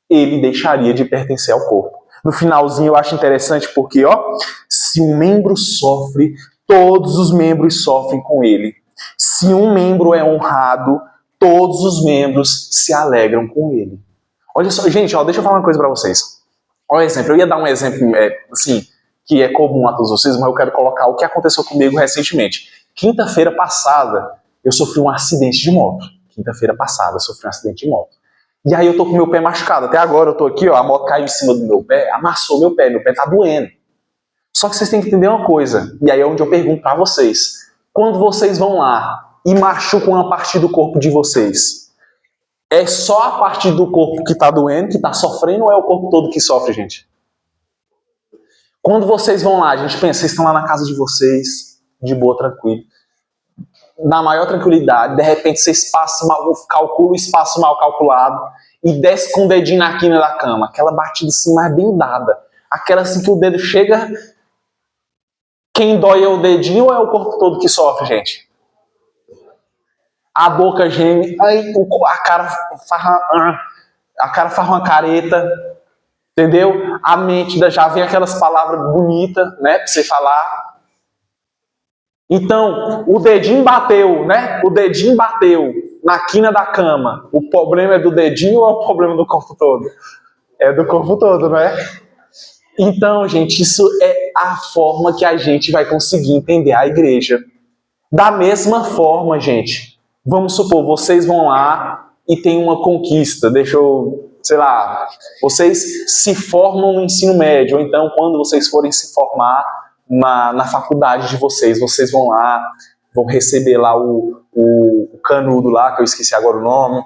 ele deixaria de pertencer ao corpo. No finalzinho eu acho interessante porque, ó, se um membro sofre, todos os membros sofrem com ele. Se um membro é honrado, todos os membros se alegram com ele. Olha só, gente, ó, deixa eu falar uma coisa para vocês. Olha, exemplo, eu ia dar um exemplo, assim, que é comum a todos vocês, mas eu quero colocar o que aconteceu comigo recentemente. Quinta-feira passada, eu sofri um acidente de moto. E aí eu tô com o meu pé machucado. Até agora eu tô aqui, ó, a moto caiu em cima do meu pé, amassou meu pé tá doendo. Só que vocês têm que entender uma coisa, e aí é onde eu pergunto pra vocês. Quando vocês vão lá e machucam uma parte do corpo de vocês, é só a parte do corpo que tá doendo, que tá sofrendo, ou é o corpo todo que sofre, gente? Quando vocês vão lá, a gente pensa, vocês estão lá na casa de vocês, de boa, tranquilo, na maior tranquilidade, de repente vocês calculam o espaço mal calculado e desce com o dedinho na quina da cama, aquela batida assim mais bem dada, aquela assim que o dedo chega, quem dói é o dedinho ou é o corpo todo que sofre, gente? A boca geme, aí a cara faz uma careta, entendeu? A mente já vem aquelas palavras bonitas, né, pra você falar. Então, o dedinho bateu, né? O dedinho bateu na quina da cama. O problema é do dedinho ou é o problema do corpo todo? É do corpo todo, né? Então, gente, isso é a forma que a gente vai conseguir entender a igreja. Da mesma forma, gente, vamos supor, vocês vão lá e tem uma conquista, vocês se formam no ensino médio, ou então quando vocês forem se formar na faculdade de vocês vão lá, vão receber lá o canudo lá, que eu esqueci agora o nome,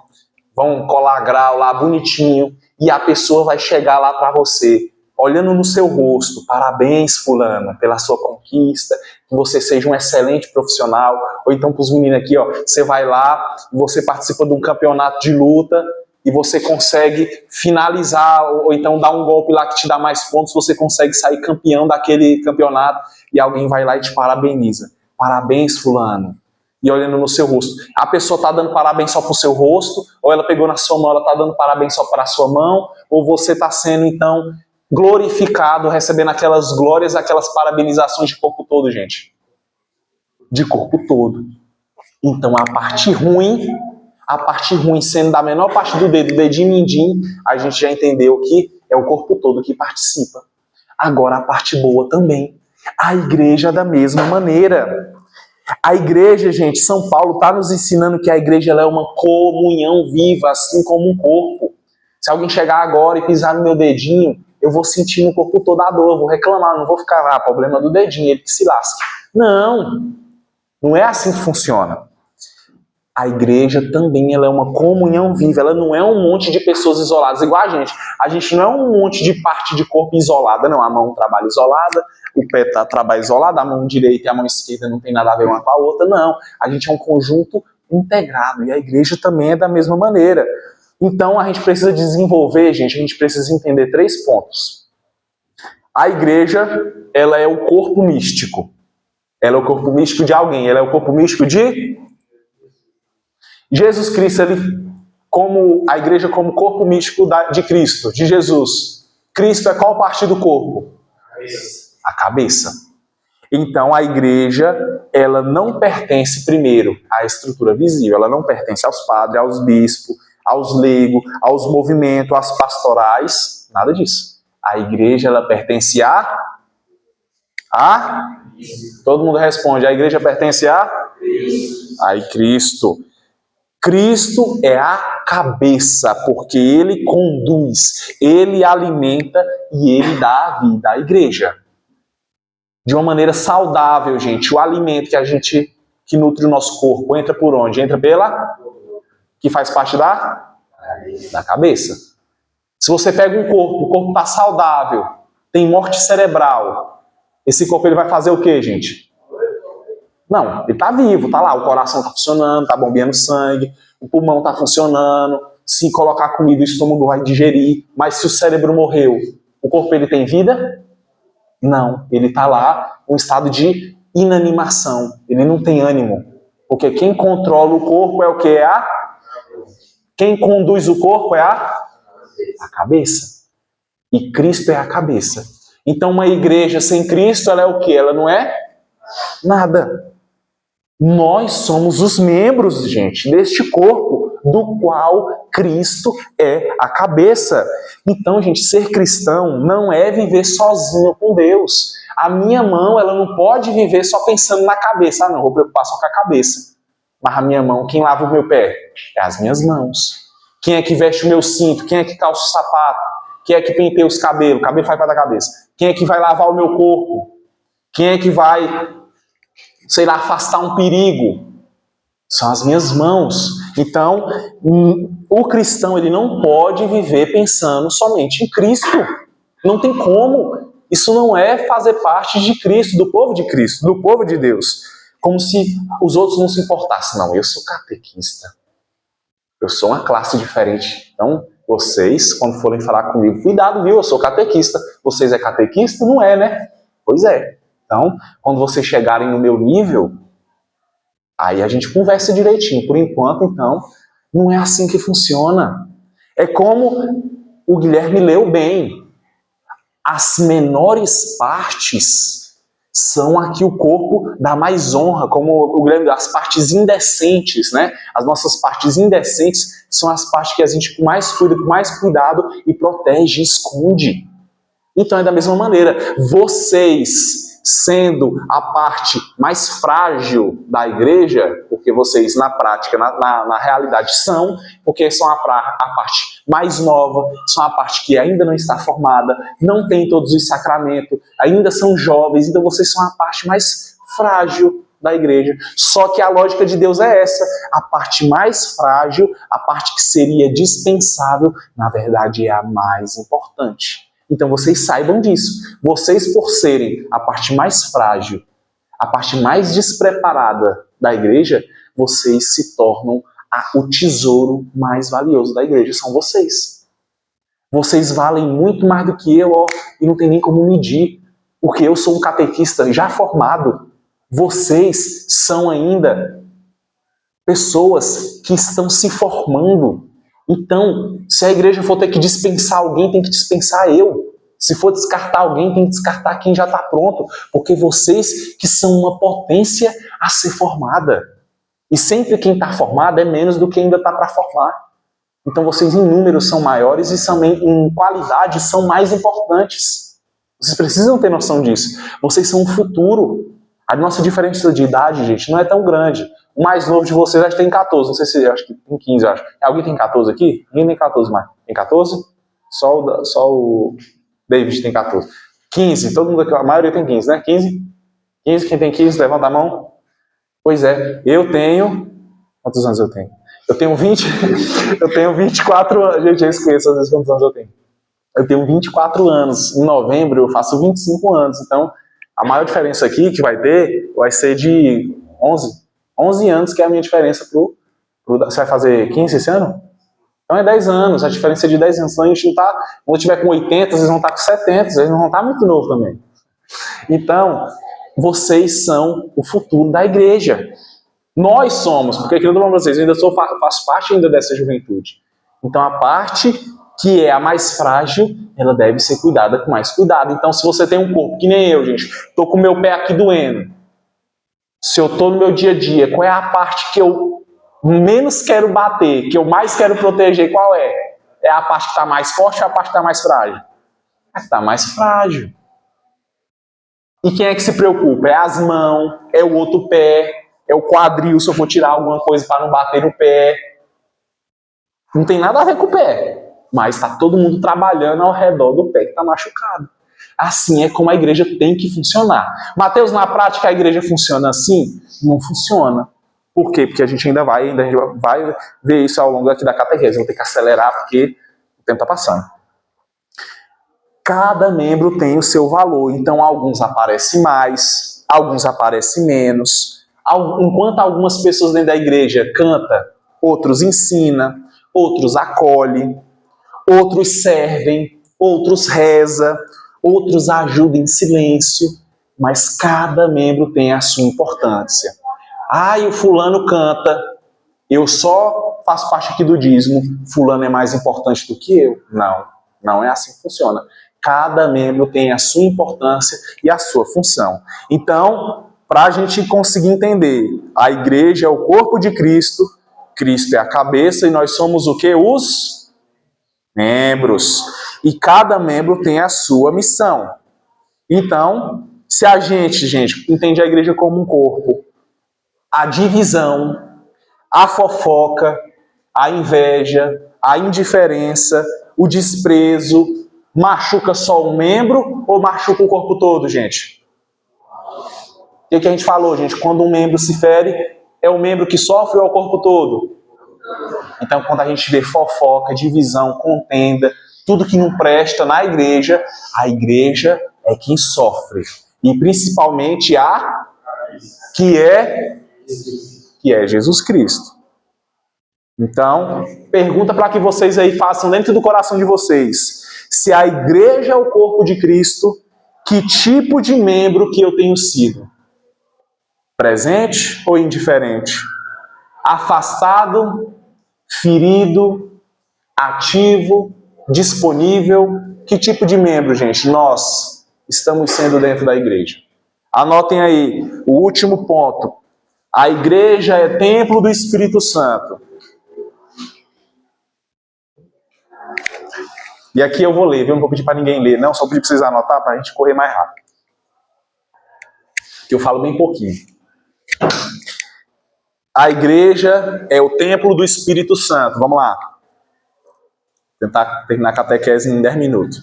vão colar grau lá bonitinho, e a pessoa vai chegar lá para você, olhando no seu rosto, parabéns fulana, pela sua conquista, que você seja um excelente profissional, ou então para os meninos aqui, ó, você vai lá, você participa de um campeonato de luta, e você consegue finalizar, ou então dar um golpe lá que te dá mais pontos, você consegue sair campeão daquele campeonato, e alguém vai lá e te parabeniza. Parabéns, fulano. e olhando no seu rosto. A pessoa está dando parabéns só para o seu rosto, ou ela pegou na sua mão, ela está dando parabéns só para a sua mão, ou você está sendo, então, glorificado, recebendo aquelas glórias, aquelas parabenizações de corpo todo, gente. De corpo todo. Então, a parte ruim sendo da menor parte do dedo, dedinho mindinho, a gente já entendeu que é o corpo todo que participa. Agora, a parte boa também. A igreja da mesma maneira. A igreja, gente, São Paulo está nos ensinando que a igreja ela é uma comunhão viva, assim como um corpo. Se alguém chegar agora e pisar no meu dedinho, eu vou sentir no corpo todo a dor, eu vou reclamar, não vou ficar problema do dedinho, ele que se lasque. Não é assim que funciona. A igreja também ela é uma comunhão viva, ela não é um monte de pessoas isoladas, igual a gente. A gente não é um monte de parte de corpo isolada, não. A mão trabalha isolada, o pé trabalha isolado, a mão direita e a mão esquerda não tem nada a ver uma com a outra, não. A gente é um conjunto integrado, e a igreja também é da mesma maneira. Então a gente precisa desenvolver, gente, a gente precisa entender 3 pontos. A igreja, ela é o corpo místico. Ela é o corpo místico de alguém, ela é o corpo místico de Jesus Cristo, como a igreja como corpo místico de Cristo, de Jesus. Cristo é qual parte do corpo? A cabeça. Então a igreja, ela não pertence primeiro à estrutura visível, ela não pertence aos padres, aos bispos, aos leigos, aos movimentos, às pastorais, nada disso. A igreja, ela pertence todo mundo responde, a igreja pertence a Cristo. Cristo é a cabeça, porque Ele conduz, Ele alimenta e Ele dá a vida à igreja. De uma maneira saudável, gente. O alimento que nutre o nosso corpo entra por onde? Entra que faz parte da cabeça. Se você pega um corpo, o corpo está saudável, tem morte cerebral, esse corpo ele vai fazer o quê, gente? Não, ele está vivo, está lá, o coração está funcionando, está bombeando sangue, o pulmão está funcionando, se colocar comida o estômago vai digerir, mas se o cérebro morreu, o corpo ele tem vida? Não, ele está lá em um estado de inanimação, ele não tem ânimo, porque quem controla o corpo é o que? Quem conduz o corpo é a cabeça, e Cristo é a cabeça. Então uma igreja sem Cristo, ela é o que? Ela não é nada. Nós somos os membros, gente, deste corpo, do qual Cristo é a cabeça. Então, gente, ser cristão não é viver sozinho com Deus. A minha mão, ela não pode viver só pensando na cabeça. Não, vou preocupar só com a cabeça. Mas a minha mão, quem lava o meu pé? É as minhas mãos. Quem é que veste o meu cinto? Quem é que calça o sapato? Quem é que penteia os cabelos? O cabelo faz parte da cabeça. Quem é que vai lavar o meu corpo? Quem é que vai, sei lá, afastar um perigo? São as minhas mãos. Então, o cristão ele não pode viver pensando somente em Cristo. Não tem como. Isso não é fazer parte de Cristo, do povo de Cristo, do povo de Deus. Como se os outros não se importassem. Não, eu sou catequista. Eu sou uma classe diferente. Então, vocês, quando forem falar comigo, cuidado, viu? Eu sou catequista. Vocês é catequista? Não é, né? Pois é. Então, quando vocês chegarem no meu nível, aí a gente conversa direitinho. Por enquanto, então, não é assim que funciona. É como o Guilherme leu bem. As menores partes são aqui o corpo dá mais honra, como o Guilherme, as partes indecentes, né? As nossas partes indecentes são as partes que a gente mais cuida, com mais cuidado e protege, esconde. Então é da mesma maneira. Vocês, sendo a parte mais frágil da igreja, porque vocês na prática, na realidade são, porque são a parte mais nova, são a parte que ainda não está formada, não tem todos os sacramentos, ainda são jovens, então vocês são a parte mais frágil da igreja. Só que a lógica de Deus é essa, a parte mais frágil, a parte que seria dispensável, na verdade é a mais importante. Então vocês saibam disso. Vocês, por serem a parte mais frágil, a parte mais despreparada da igreja, vocês se tornam o tesouro mais valioso da igreja. São vocês. Vocês valem muito mais do que eu, e não tem nem como medir. Porque eu sou um catequista já formado. Vocês são ainda pessoas que estão se formando. Então, se a igreja for ter que dispensar alguém, tem que dispensar eu. Se for descartar alguém, tem que descartar quem já está pronto. Porque vocês que são uma potência a ser formada. E sempre quem está formado é menos do que ainda está para formar. Então vocês em números são maiores e em qualidade são mais importantes. Vocês precisam ter noção disso. Vocês são o futuro. A nossa diferença de idade, gente, não é tão grande. O mais novo de vocês acho que tem 14. Não sei se acho que tem 15, acho. Alguém tem 14 aqui? Ninguém tem 14 mais. Tem 14? Só o David tem 14. 15. Todo mundo aqui, a maioria tem 15, né? 15? 15, quem tem 15, levanta a mão. Pois é, eu tenho... Quantos anos eu tenho? Eu tenho 20... eu tenho 24 anos. Gente, eu esqueço às vezes quantos anos eu tenho. Eu tenho 24 anos. Em novembro eu faço 25 anos. Então, a maior diferença aqui que vai ser de 11 anos, que é a minha diferença pro... Você vai fazer 15 esse ano? Então é 10 anos. A diferença é de 10 anos. Então a gente não tá... Quando tiver com 80, vocês vão estar com 70. Vocês não vão estar muito novo também. Então, vocês são o futuro da igreja. Nós somos, porque aqui eu estou falando para vocês, eu ainda faço parte ainda dessa juventude. Então a parte que é a mais frágil, ela deve ser cuidada com mais cuidado. Então se você tem um corpo, que nem eu, gente, estou com o meu pé aqui doendo. Se eu estou no meu dia a dia, qual é a parte que eu menos quero bater, que eu mais quero proteger, qual é? É a parte que está mais forte ou a parte que está mais frágil? A que está mais frágil. E quem é que se preocupa? É as mãos, é o outro pé, é o quadril, se eu for tirar alguma coisa para não bater no pé. Não tem nada a ver com o pé. Mas está todo mundo trabalhando ao redor do pé que está machucado. Assim é como a igreja tem que funcionar. Mateus, na prática a igreja funciona assim? Não funciona. Por quê? Porque a gente ainda vai ver isso ao longo aqui da catequese. Vou ter que acelerar porque o tempo está passando. Cada membro tem o seu valor. Então alguns aparecem mais, alguns aparecem menos. Enquanto algumas pessoas dentro da igreja cantam, outros ensinam, outros acolhem, outros servem, outros rezam, outros ajudam em silêncio, mas cada membro tem a sua importância. E o fulano canta, eu só faço parte aqui do dízimo, fulano é mais importante do que eu? Não é assim que funciona. Cada membro tem a sua importância e a sua função. Então, para a gente conseguir entender, a igreja é o corpo de Cristo, Cristo é a cabeça e nós somos o quê? Os membros. E cada membro tem a sua missão. Então, se a gente, entende a igreja como um corpo, a divisão, a fofoca, a inveja, a indiferença, o desprezo, machuca só um membro ou machuca o corpo todo, gente? O que a gente falou, gente? Quando um membro se fere, é o membro que sofre ou é o corpo todo? Então, quando a gente vê fofoca, divisão, contenda, tudo que não presta na igreja, a igreja é quem sofre. E principalmente a que é Jesus Cristo. Então, pergunta para que vocês aí façam dentro do coração de vocês. Se a igreja é o corpo de Cristo, que tipo de membro que eu tenho sido? Presente ou indiferente? Afastado, ferido, ativo, disponível? Que tipo de membro, gente, nós estamos sendo dentro da igreja? Anotem aí, o último ponto. A igreja é templo do Espírito Santo. E aqui eu vou ler, viu? Não vou pedir para ninguém ler, não, só pedir para vocês anotar para a gente correr mais rápido. Que eu falo bem pouquinho. A igreja é o templo do Espírito Santo. Vamos lá. Vou tentar terminar a catequese em 10 minutos.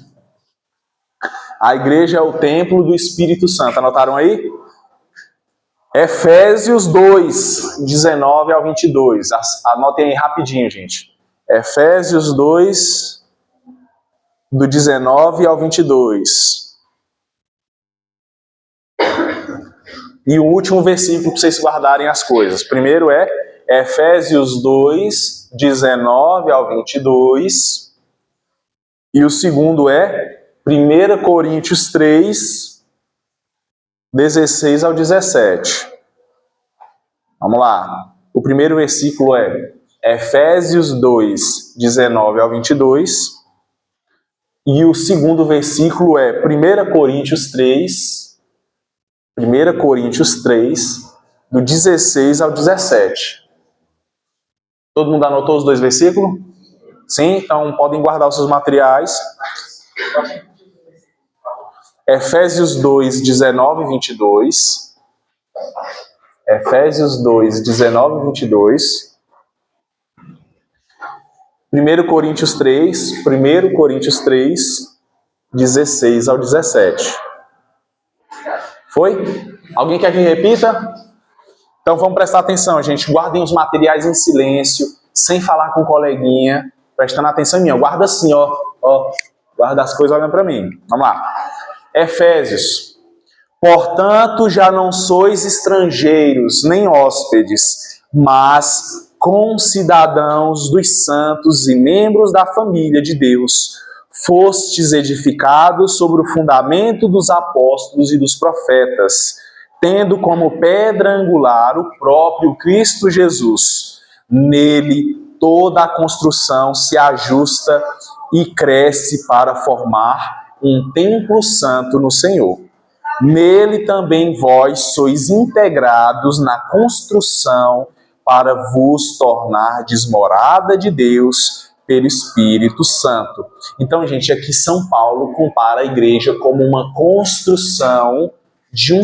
A igreja é o templo do Espírito Santo. Anotaram aí? Efésios 2, 19 ao 22. Anotem aí rapidinho, gente. Efésios 2, do 19 ao 22. E o último versículo para vocês guardarem as coisas. Primeiro é Efésios 2, 19 ao 22. E o segundo é 1 Coríntios 3, 16 ao 17. Vamos lá. O primeiro versículo é Efésios 2, 19 ao 22. E o segundo versículo é 1 Coríntios 3, do 16 ao 17. Todo mundo anotou os dois versículos? Sim? Então podem guardar os seus materiais. Efésios 2, 19 e 22. Efésios 2, 19 e 22. 1 Coríntios 3, 16 ao 17. Foi? Alguém quer que repita? Então vamos prestar atenção, gente. Guardem os materiais em silêncio, sem falar com o coleguinha, prestando atenção em mim. Guarda assim, ó. Guarda as coisas olhando para mim. Vamos lá. Efésios. Portanto, já não sois estrangeiros, nem hóspedes, mas concidadãos dos santos e membros da família de Deus. Fostes edificados sobre o fundamento dos apóstolos e dos profetas, tendo como pedra angular o próprio Cristo Jesus. Nele toda a construção se ajusta e cresce para formar um templo santo no Senhor. Nele também vós sois integrados na construção para vos tornardes morada de Deus pelo Espírito Santo. Então, gente, aqui São Paulo compara a igreja como uma construção de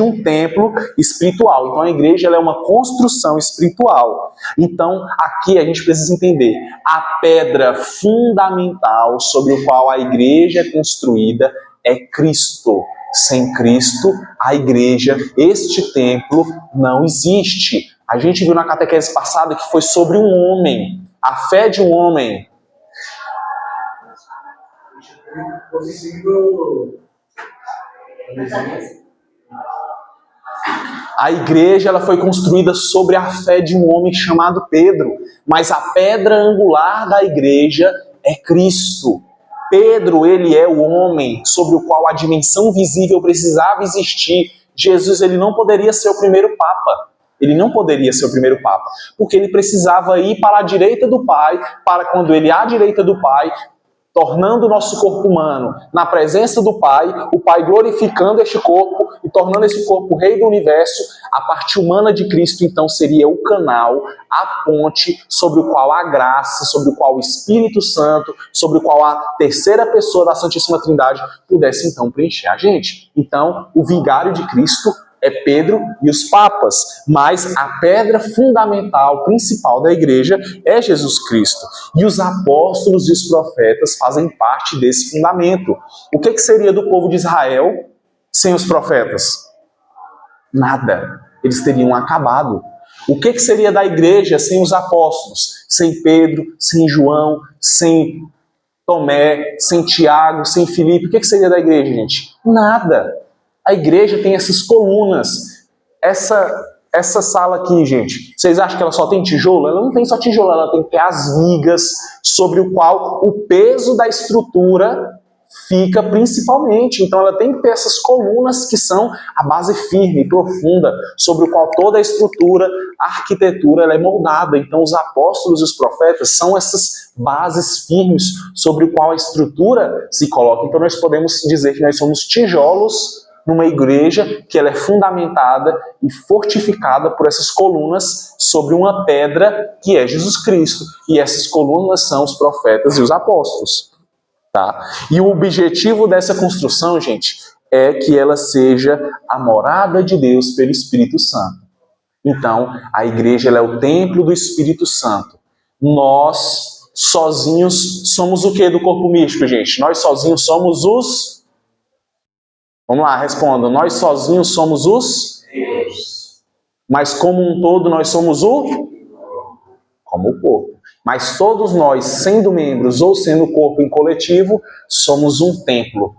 um templo espiritual. Então, a igreja ela é uma construção espiritual. Então, aqui a gente precisa entender a pedra fundamental sobre a qual a igreja é construída é Cristo. Sem Cristo, a igreja, este templo, não existe. A gente viu na catequese passada que foi sobre um homem, a fé de um homem. A igreja ela foi construída sobre a fé de um homem chamado Pedro, mas a pedra angular da igreja é Cristo. Pedro, ele é o homem sobre o qual a dimensão visível precisava existir. Jesus, ele não poderia ser o primeiro Papa. Ele não poderia ser o primeiro Papa, porque ele precisava ir para a direita do Pai, para quando ele à direita do Pai, tornando o nosso corpo humano na presença do Pai, o Pai glorificando este corpo e tornando esse corpo o rei do universo, a parte humana de Cristo então seria o canal, a ponte sobre o qual a graça, sobre o qual o Espírito Santo, sobre o qual a terceira pessoa da Santíssima Trindade pudesse então preencher a gente. Então, o vigário de Cristo é Pedro e os papas, mas a pedra fundamental, principal da igreja é Jesus Cristo. E os apóstolos e os profetas fazem parte desse fundamento. O que seria do povo de Israel sem os profetas? Nada. Eles teriam acabado. O que seria da igreja sem os apóstolos? Sem Pedro, sem João, sem Tomé, sem Tiago, sem Filipe. O que seria da igreja, gente? Nada. A igreja tem essas colunas. Essa sala aqui, gente, vocês acham que ela só tem tijolo? Ela não tem só tijolo, ela tem que ter as vigas sobre o qual o peso da estrutura fica principalmente. Então ela tem que ter essas colunas que são a base firme e profunda, sobre o qual toda a estrutura, a arquitetura ela é moldada. Então os apóstolos e os profetas são essas bases firmes sobre o qual a estrutura se coloca. Então nós podemos dizer que nós somos tijolos numa igreja que ela é fundamentada e fortificada por essas colunas sobre uma pedra que é Jesus Cristo. E essas colunas são os profetas e os apóstolos. Tá? E o objetivo dessa construção, gente, é que ela seja a morada de Deus pelo Espírito Santo. Então, a igreja ela é o templo do Espírito Santo. Nós, sozinhos, somos o que do corpo místico, gente? Nós sozinhos somos os... Vamos lá, respondam. Nós sozinhos somos os... Mas como um todo nós somos o... Como o corpo. Mas todos nós, sendo membros ou sendo corpo em coletivo, somos um templo.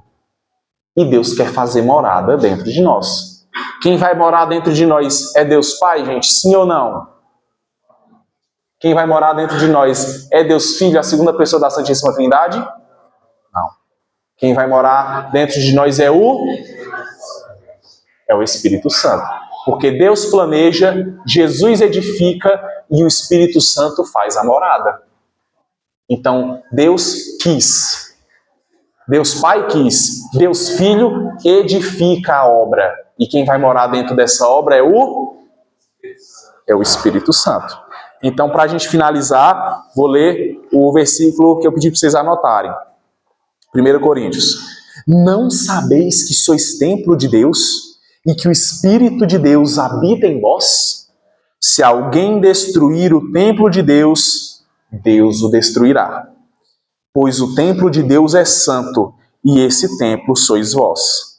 E Deus quer fazer morada dentro de nós. Quem vai morar dentro de nós é Deus Pai, gente? Sim ou não? Quem vai morar dentro de nós é Deus Filho, a segunda pessoa da Santíssima Trindade? Não. Quem vai morar dentro de nós é o Espírito Santo. Porque Deus planeja, Jesus edifica e o Espírito Santo faz a morada. Então, Deus quis. Deus Pai quis. Deus Filho edifica a obra. E quem vai morar dentro dessa obra é o Espírito Santo. Então, para a gente finalizar, vou ler o versículo que eu pedi para vocês anotarem. 1 Coríntios. Não sabeis que sois templo de Deus e que o Espírito de Deus habita em vós? Se alguém destruir o templo de Deus, Deus o destruirá. Pois o templo de Deus é santo, e esse templo sois vós.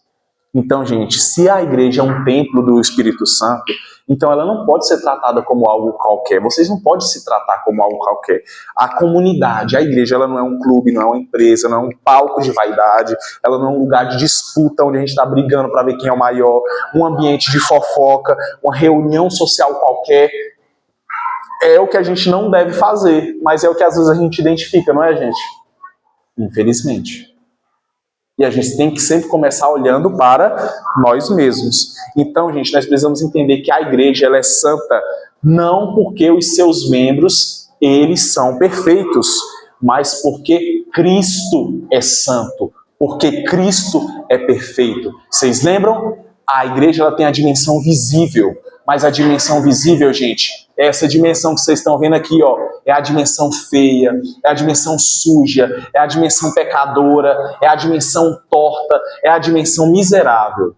Então, gente, se a igreja é um templo do Espírito Santo, então ela não pode ser tratada como algo qualquer. Vocês não podem se tratar como algo qualquer. A comunidade, a igreja, ela não é um clube, não é uma empresa, não é um palco de vaidade, ela não é um lugar de disputa onde a gente está brigando para ver quem é o maior, um ambiente de fofoca, uma reunião social qualquer. É o que a gente não deve fazer, mas é o que às vezes a gente identifica, não é, gente? Infelizmente. E a gente tem que sempre começar olhando para nós mesmos. Então, gente, nós precisamos entender que a igreja ela é santa não porque os seus membros eles são perfeitos, mas porque Cristo é santo, porque Cristo é perfeito. Vocês lembram? A igreja ela tem a dimensão visível, mas a dimensão visível, gente, essa dimensão que vocês estão vendo aqui, ó, é a dimensão feia, é a dimensão suja, é a dimensão pecadora, é a dimensão torta, é a dimensão miserável.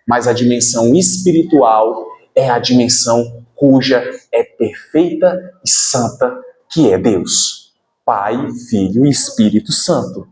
Mas a dimensão espiritual é a dimensão cuja é perfeita e santa, que é Deus. Pai, Filho e Espírito Santo.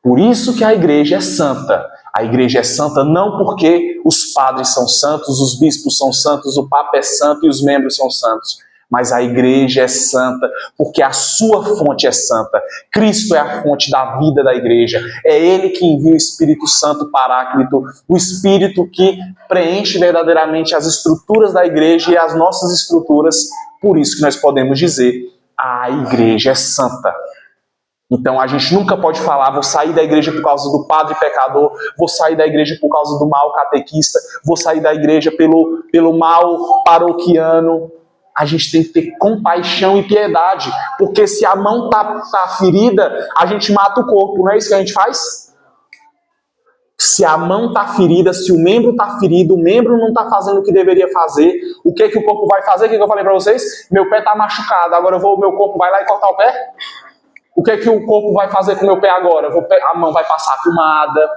Por isso que a igreja é santa. A igreja é santa não porque os padres são santos, os bispos são santos, o Papa é santo e os membros são santos. Mas a igreja é santa porque a sua fonte é santa. Cristo é a fonte da vida da igreja. É Ele que envia o Espírito Santo Paráclito, o Espírito que preenche verdadeiramente as estruturas da igreja e as nossas estruturas. Por isso que nós podemos dizer, a igreja é santa. Então a gente nunca pode falar, vou sair da igreja por causa do padre pecador, vou sair da igreja por causa do mau catequista, vou sair da igreja pelo mal paroquiano. A gente tem que ter compaixão e piedade, porque se a mão tá ferida, a gente mata o corpo, não é isso que a gente faz? Se a mão tá ferida, se o membro tá ferido, o membro não tá fazendo o que deveria fazer, o que o corpo vai fazer? O que eu falei para vocês? Meu pé tá machucado, agora meu corpo vai lá e cortar o pé? O que o corpo vai fazer com o meu pé agora? A mão vai passar pomada,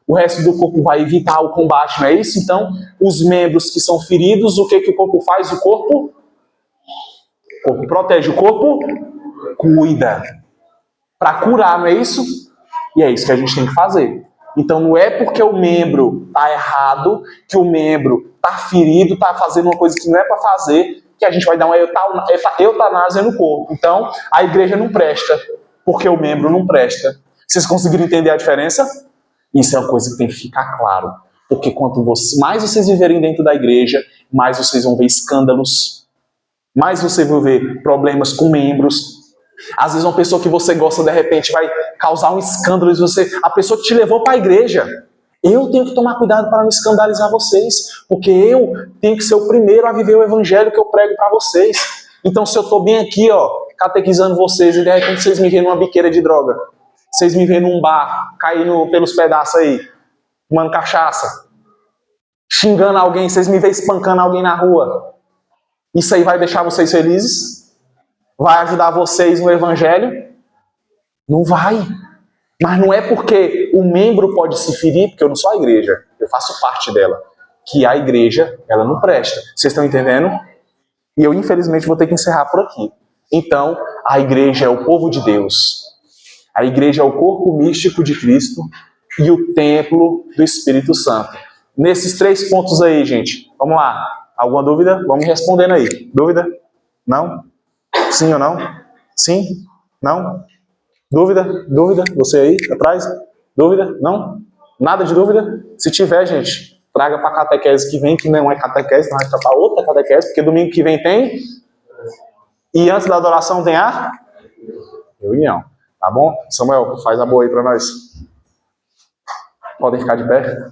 o resto do corpo vai evitar o combate, não é isso? Então, os membros que são feridos, o que o corpo faz? O corpo protege, o corpo cuida. Para curar, não é isso? E é isso que a gente tem que fazer. Então, não é porque o membro está errado, que o membro está ferido, está fazendo uma coisa que não é para fazer, que a gente vai dar uma eutanásia no corpo. Então, a igreja não presta, porque o membro não presta. Vocês conseguiram entender a diferença? Isso é uma coisa que tem que ficar claro. Porque quanto mais vocês viverem dentro da igreja, mais vocês vão ver escândalos, mais vocês vão ver problemas com membros. Às vezes uma pessoa que você gosta, de repente, vai causar um escândalo. A pessoa que te levou para a igreja. Eu tenho que tomar cuidado para não escandalizar vocês, porque eu tenho que ser o primeiro a viver o evangelho que eu prego para vocês. Então, se eu estou bem aqui, ó, catequizando vocês, e de repente vocês me veem numa biqueira de droga, vocês me veem num bar, caindo pelos pedaços aí, tomando cachaça, xingando alguém, vocês me veem espancando alguém na rua, isso aí vai deixar vocês felizes? Vai ajudar vocês no evangelho? Não vai. Mas não é porque o membro pode se ferir, porque eu não sou a igreja, eu faço parte dela, que a igreja, ela não presta. Vocês estão entendendo? E eu, infelizmente, vou ter que encerrar por aqui. Então, a igreja é o povo de Deus. A igreja é o corpo místico de Cristo e o templo do Espírito Santo. Nesses 3 pontos aí, gente, vamos lá. Alguma dúvida? Vamos respondendo aí. Dúvida? Não? Sim ou não? Sim? Não? Dúvida? Dúvida? Você aí atrás? Dúvida? Não? Nada de dúvida? Se tiver, gente, traga para a catequese que vem, que não é catequese, nós vamos para outra catequese, porque domingo que vem tem. E antes da adoração tem a reunião. Tá bom? Samuel, faz a boa aí para nós. Podem ficar de pé.